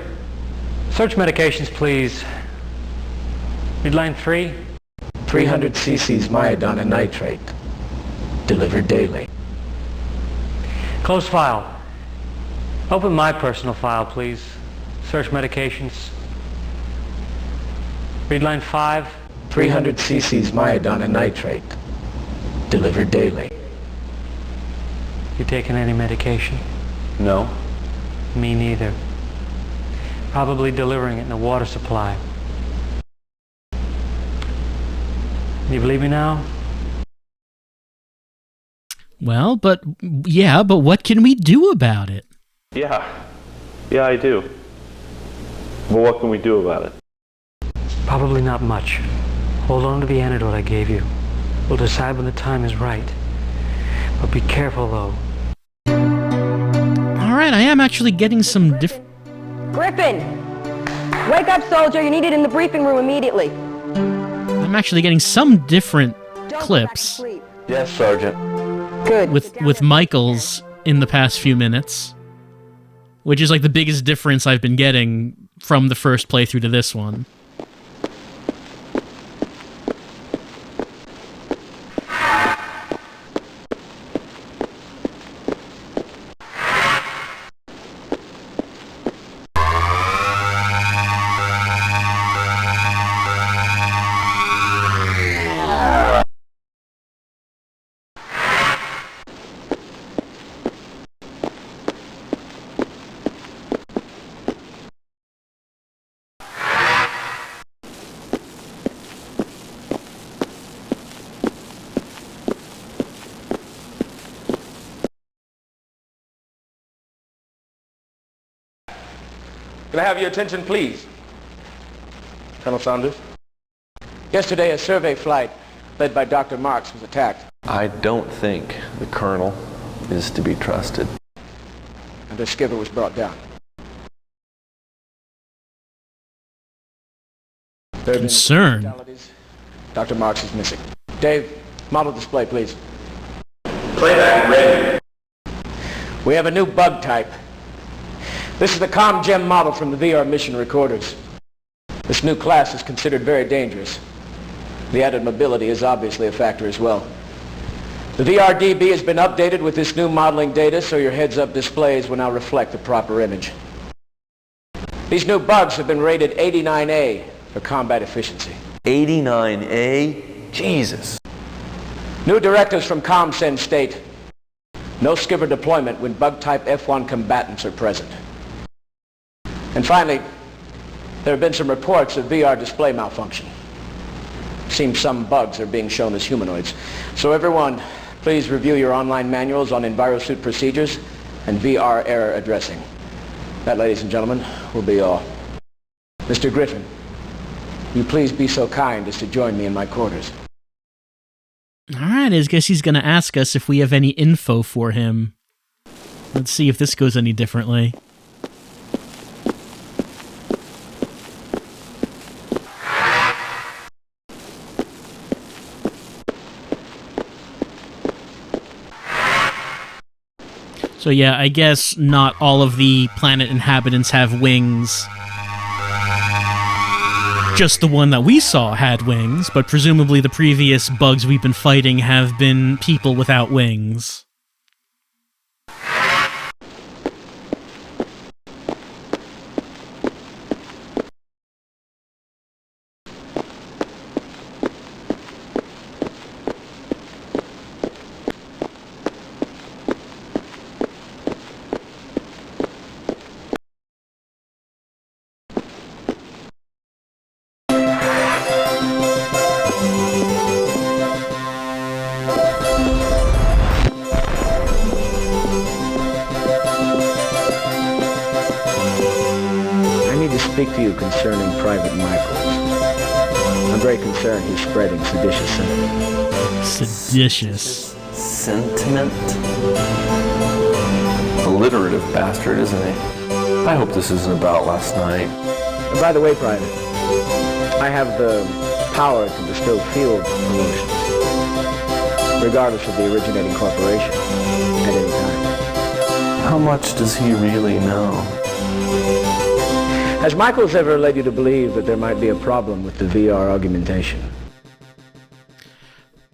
Search medications, please. Read line 3. 300 cc's myodon and nitrate. Delivered daily. Close file. Open my personal file, please. Search medications. Read line 5. 300 cc's myodon and nitrate. Delivered daily. You taking any medication? No. Me neither. Probably delivering it in a water supply. You believe me now? Well, but what can we do about it? Yeah, I do. But what can we do about it? Probably not much. Hold on to the antidote I gave you. We'll decide when the time is right. But be careful, though. All right, I am actually getting some Griffin! Wake up, soldier. You need it in the briefing room immediately. I'm actually getting some different clips. Yes, Sergeant. Good. With Michaels in the past few minutes, which is like the biggest difference I've been getting from the first playthrough to this one. Can I have your attention, please? Colonel Saunders? Yesterday, a survey flight led by Dr. Marks was attacked. I don't think the Colonel is to be trusted. And their skipper was brought down. Concern. Dr. Marks is missing. Dave, model display, please. Playback ready. We have a new bug type. This is the ComGem model from the VR mission recorders. This new class is considered very dangerous. The added mobility is obviously a factor as well. The VRDB has been updated with this new modeling data, so your heads-up displays will now reflect the proper image. These new bugs have been rated 89A for combat efficiency. 89A? Jesus. New directives from ComSend state: no skipper deployment when bug type F1 combatants are present. And finally, there have been some reports of VR display malfunction. Seems some bugs are being shown as humanoids. So everyone, please review your online manuals on EnviroSuit procedures and VR error addressing. That, ladies and gentlemen, will be all. Mr. Griffin, will you please be so kind as to join me in my quarters? All right, I guess he's going to ask us if we have any info for him. Let's see if this goes any differently. So yeah, I guess not all of the planet inhabitants have wings. Just the one that we saw had wings, but presumably the previous bugs we've been fighting have been people without wings. Speak to you concerning Private Michaels. I'm very concerned he's spreading seditious sentiment. Seditious sentiment? Alliterative bastard, isn't he? I hope this isn't about last night. And by the way, Private, I have the power to bestow field promotions, regardless of the originating corporation, at any time. How much does he really know? Has Michaels ever led you to believe that there might be a problem with the VR augmentation?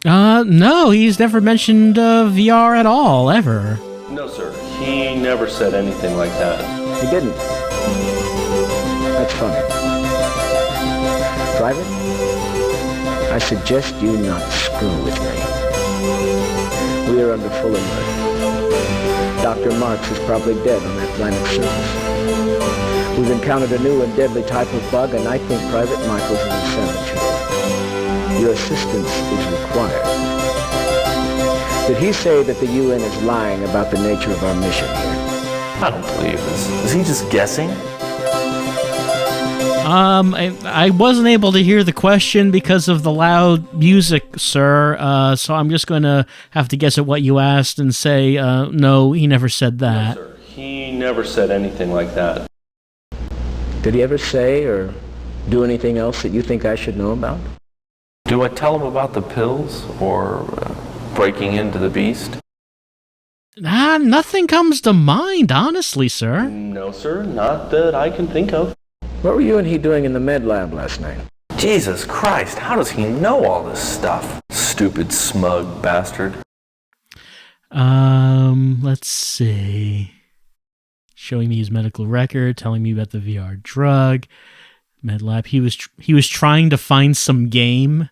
No, he's never mentioned VR at all, ever. No, sir. He never said anything like that. He didn't. That's funny. Private, I suggest you not screw with me. We are under full alert. Dr. Marks is probably dead on that planet's surface. We've encountered a new and deadly type of bug, and I think Private Michaels is a cemetery. Your assistance is required. Did he say that the UN is lying about the nature of our mission here? I don't believe this. Is he just guessing? I wasn't able to hear the question because of the loud music, sir. So I'm just going to have to guess at what you asked and say, no, he never said that. No, sir. He never said anything like that. Did he ever say or do anything else that you think I should know about? Do I tell him about the pills or breaking into the beast? Nothing comes to mind, honestly, sir. No, sir. Not that I can think of. What were you and he doing in the med lab last night? Jesus Christ, how does he know all this stuff? Stupid, smug bastard. Let's see. Showing me his medical record, telling me about the VR drug, med lab. He was trying to find some game.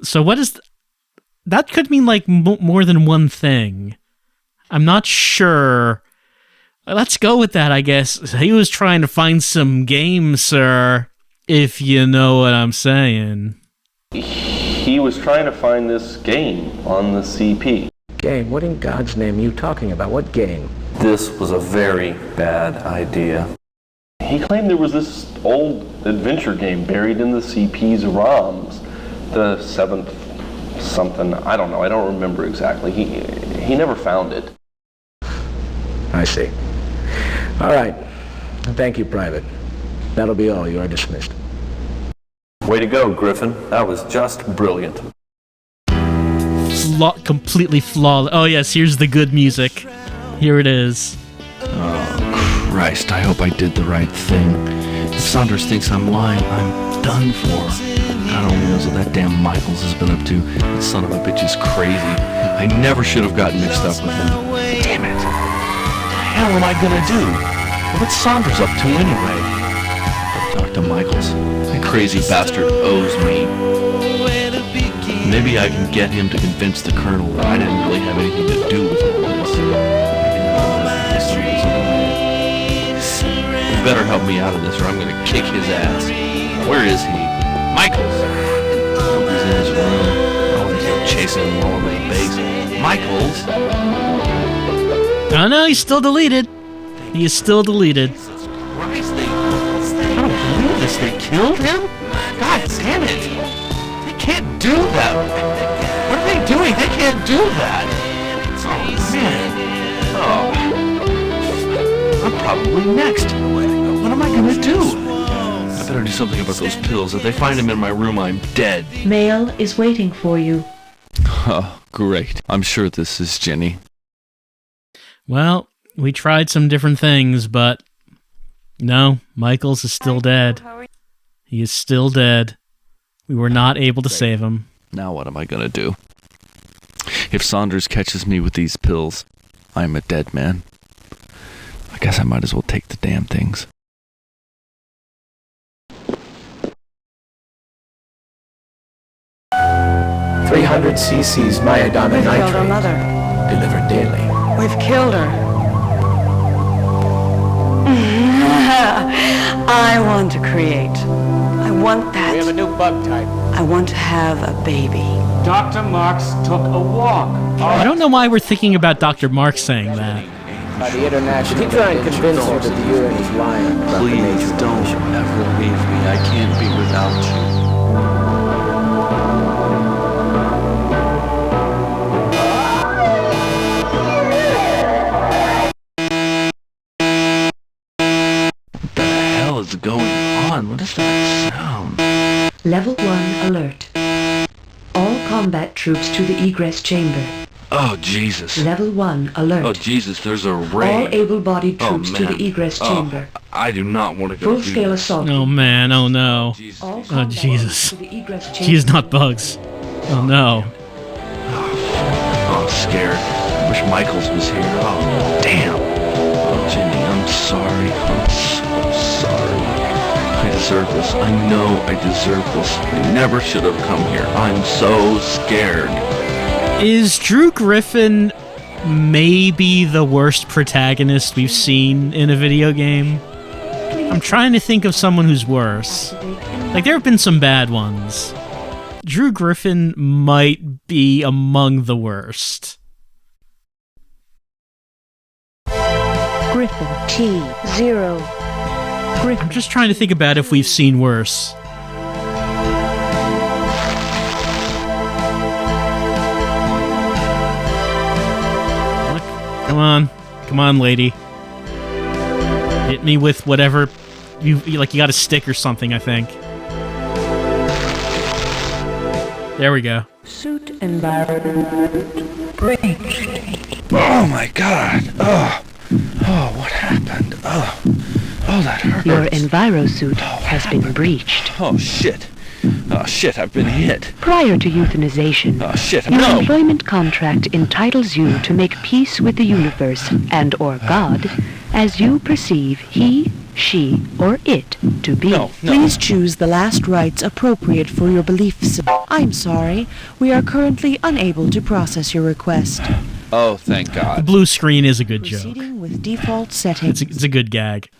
So what is that? Could mean like more than one thing. I'm not sure. Let's go with that, I guess. He was trying to find some game, sir, if you know what I'm saying. He was trying to find this game on the CP. Game? What in God's name are you talking about? What game? This was a very bad idea. He claimed there was this old adventure game buried in the CP's ROMs. The 7th something, I don't know, I don't remember exactly. He never found it. I see. All right. Thank you, Private. That'll be all. You are dismissed. Way to go, Griffin. That was just brilliant. Completely flawless. Oh, yes, here's the good music. Here it is. Oh, Christ, I hope I did the right thing. If Saunders thinks I'm lying, I'm done for. God only knows what that damn Michaels has been up to. That son of a bitch is crazy. I never should have gotten mixed up with him. Damn it. What the hell am I gonna do? What's Saunders up to anyway? I'll talk to Michaels. That crazy bastard owes me. Maybe I can get him to convince the Colonel that I didn't really have anything to do with all this. You better help me out of this or I'm gonna kick his ass. Where is he? Michaels! I hope he's in his room. I want to go chasing him all over the base. Michaels! Oh no, he's still deleted. He is still deleted. Christ, I don't believe this. They killed him? God damn it! They can't do that. What are they doing? They can't do that. Oh man. Oh. I'm probably next. What am I gonna do? I better do something about those pills. If they find him in my room, I'm dead. Mail is waiting for you. Oh, great. I'm sure this is Jenny. Well, we tried some different things, but no, Michaels is still dead. He is still dead. We were not able to save him. Now what am I gonna do? If Saunders catches me with these pills, I'm a dead man. I guess I might as well take the damn things. cc's myodonna We've killed her nitrate mother. delivered daily. We've killed her. I want to create. I want that. We have a new bug type. I want to have a baby. Dr. Marks took a walk. I don't know why we're thinking about Dr. Mark saying that. By the international. Did he try and convince you that the UN is lying about the nature Please of the don't mission? ever leave me. I can't be without you. What the hell is going on? What is that sound? Level 1 alert. All combat troops to the egress chamber. Oh, Jesus. Level 1 alert. Oh, Jesus, there's a raid. All able-bodied troops to man. the egress chamber. I do not want to go do Full-scale this. assault. Oh man, oh no. All Oh Jesus. to the egress chamber. She is not bugs. Oh no. Oh, I'm scared. I wish Michaels was here. Oh, damn. Oh, Jenny, I'm sorry. I'm so sorry. I deserve this. I know I deserve this. I never should have come here. I'm so scared. Is Drew Griffin maybe the worst protagonist we've seen in a video game? I'm trying to think of someone who's worse. Like, there have been some bad ones. Drew Griffin might be among the worst. Griffin. T0. Griffin. I'm just trying to think about if we've seen worse. Look, come on, lady. Hit me with whatever you got a stick or something, I think. There we go. Suit environment breached. Oh my god. Oh, what happened? Oh, that hurts. Your envirosuit has been breached. Oh, shit. Oh, shit, I've been hit. Prior to euthanization, Oh, shit, your no. employment contract entitles you to make peace with the universe and or God as you perceive he, she, or it to be. No. Please choose the last rites appropriate for your beliefs. I'm sorry, we are currently unable to process your request. Oh, thank The God. blue screen is a good joke. Proceeding with default settings. It's a good gag.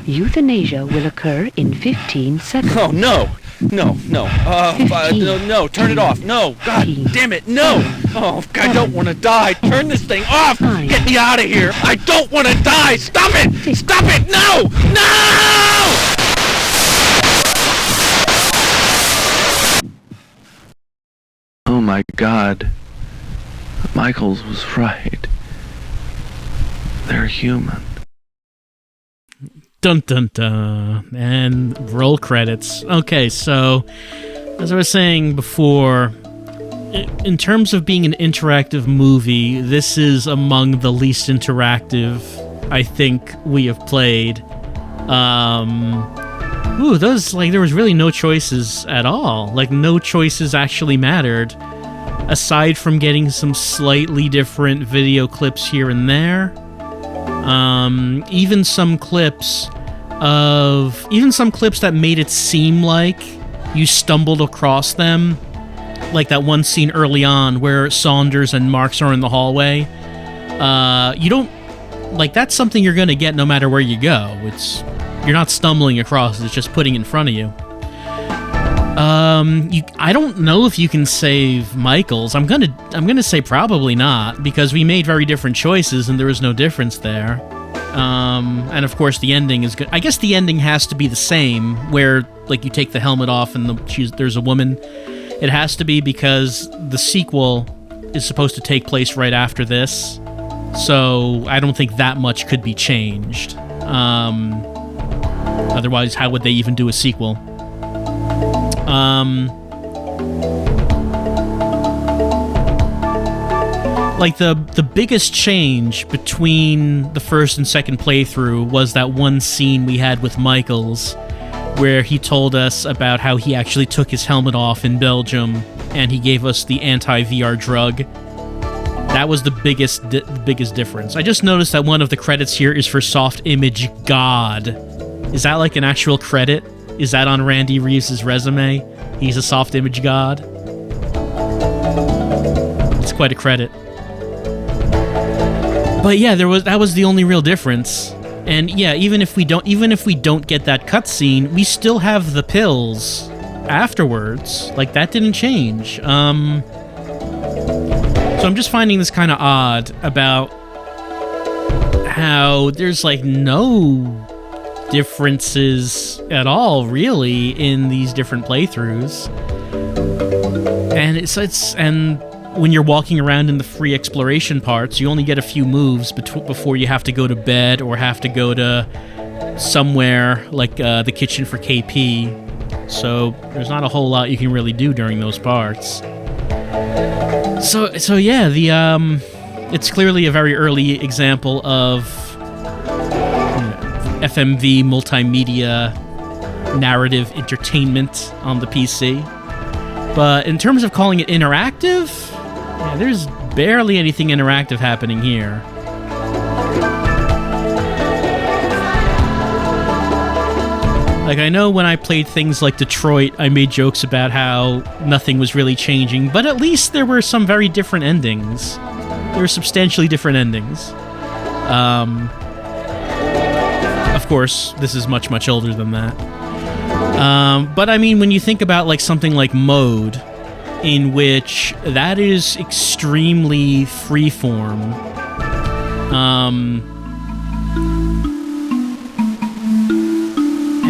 Euthanasia will occur in 15 seconds. Oh, no. No. No, turn it off. No. God damn it, no. Oh, I don't want to die. Turn this thing off. Get me out of here. I don't want to die. Stop it. Stop it. No. No! Oh, my God. Michaels was right. They're human. Dun dun dun. And roll credits. Okay, so as I was saying before, in terms of being an interactive movie, this is among the least interactive I think we have played. There was really no choices at all. Like, no choices actually mattered, aside from getting some slightly different video clips here and there. Even some clips that made it seem like you stumbled across them, like that one scene early on where Saunders and Marks are in the hallway. You don't, like, that's something you're gonna get no matter where you go. You're not stumbling across, it's just putting in front of you. I don't know if you can save Michaels. I'm gonna say probably not, because we made very different choices and there was no difference there. And of course the ending is good. I guess the ending has to be the same, where like you take the helmet off and there's a woman. It has to be, because the sequel is supposed to take place right after this. So I don't think that much could be changed. Otherwise, how would they even do a sequel? Like the biggest change between the first and second playthrough was that one scene we had with Michaels, where he told us about how he actually took his helmet off in Belgium and he gave us the anti-VR drug. That was the biggest difference. I just noticed that one of the credits here is for Soft Image God. Is that like an actual credit? Is that on Randy Reeves' resume? He's a soft image god? It's quite a credit. But yeah, that was the only real difference. And yeah, even if we don't get that cutscene, we still have the pills afterwards. Like, that didn't change. So I'm just finding this kind of odd about how there's like no differences at all, really, in these different playthroughs. And when you're walking around in the free exploration parts, you only get a few moves before you have to go to bed or have to go to somewhere like the kitchen for KP. So there's not a whole lot you can really do during those parts. So yeah, it's clearly a very early example of FMV multimedia narrative entertainment on the PC. But in terms of calling it interactive, yeah, there's barely anything interactive happening here. Like, I know when I played things like Detroit, I made jokes about how nothing was really changing, but at least there were some very different endings. There were substantially different endings. Of course, this is much, much older than that. But I mean, when you think about like something like Mode, in which that is extremely freeform,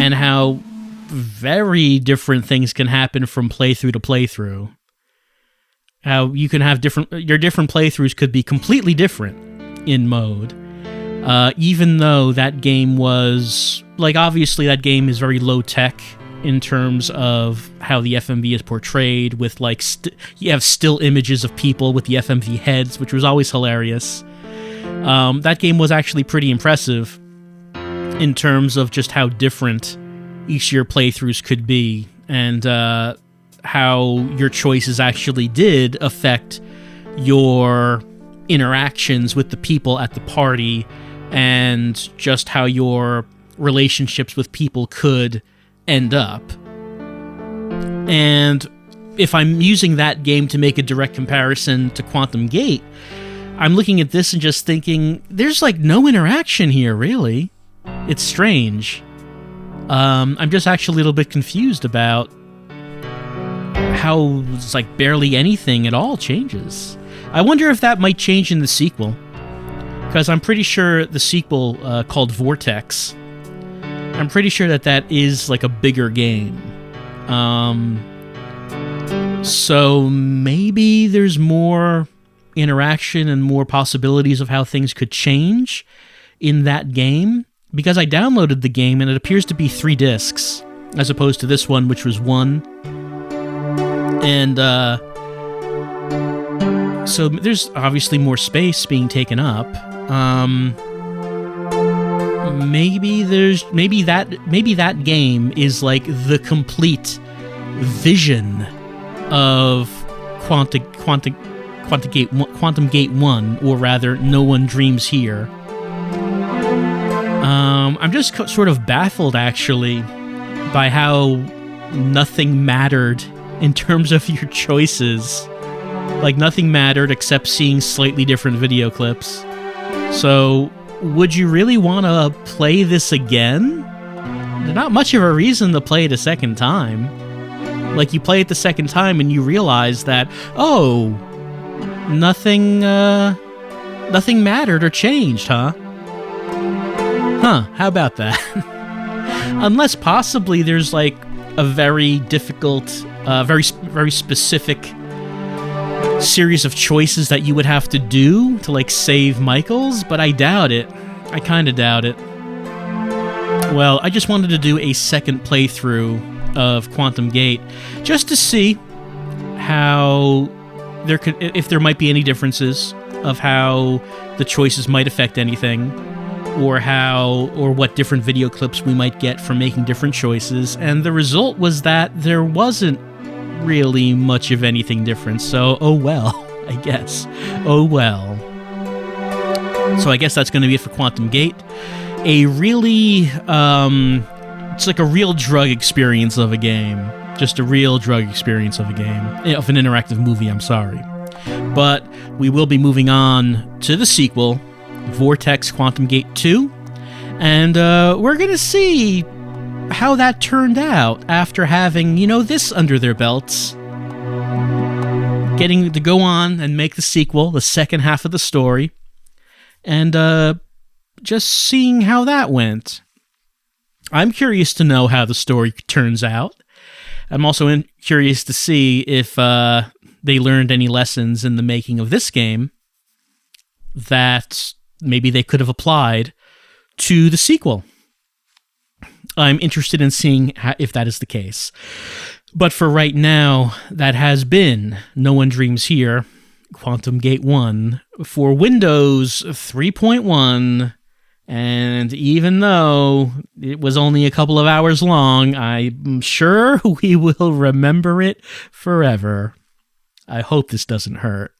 and how very different things can happen from playthrough to playthrough. How you can have your different playthroughs could be completely different in mode. Even though that game was, like, obviously that game is very low tech in terms of how the FMV is portrayed, with, like, you have still images of people with the FMV heads, which was always hilarious. That game was actually pretty impressive in terms of just how different each of your playthroughs could be, and how your choices actually did affect your interactions with the people at the party, and just how your relationships with people could end up. And if I'm using that game to make a direct comparison to Quantum Gate, I'm looking at this and just thinking, there's like no interaction here, really. It's strange. I'm just actually a little bit confused about how it's like barely anything at all changes. I wonder if that might change in the sequel, because I'm pretty sure the sequel called Vortex, I'm pretty sure that is like a bigger game. So maybe there's more interaction and more possibilities of how things could change in that game, because I downloaded the game and it appears to be 3 discs as opposed to this one, which was 1. And so there's obviously more space being taken up. Maybe that game is like the complete vision of Quantum Gate 1, or rather, No One Dreams Here. I'm just sort of baffled, actually, by how nothing mattered in terms of your choices. Like, nothing mattered except seeing slightly different video clips. So, would you really want to play this again? There's not much of a reason to play it a second time. Like, you play it the second time and you realize that, oh, nothing mattered or changed, huh? How about that? Unless possibly there's like a very difficult, very specific series of choices that you would have to do to like save Michaels, but I doubt it. I kind of doubt it. Well, I just wanted to do a second playthrough of Quantum Gate just to see how if there might be any differences of how the choices might affect anything, or what different video clips we might get from making different choices. And the result was that there wasn't really much of anything different. So, oh well, I guess. Oh well. So I guess that's going to be it for Quantum Gate. A really, it's like a real drug experience of a game. Just a real drug experience of a game. Of an interactive movie, I'm sorry. But we will be moving on to the sequel, Vortex Quantum Gate 2. And we're going to see how that turned out after having, this under their belts. Getting to go on and make the sequel, the second half of the story. And just seeing how that went. I'm curious to know how the story turns out. I'm also curious to see if they learned any lessons in the making of this game that maybe they could have applied to the sequel. I'm interested in seeing if that is the case. But for right now, that has been No One Dreams Here, Quantum Gate 1 for Windows 3.1. And even though it was only a couple of hours long, I'm sure we will remember it forever. I hope this doesn't hurt.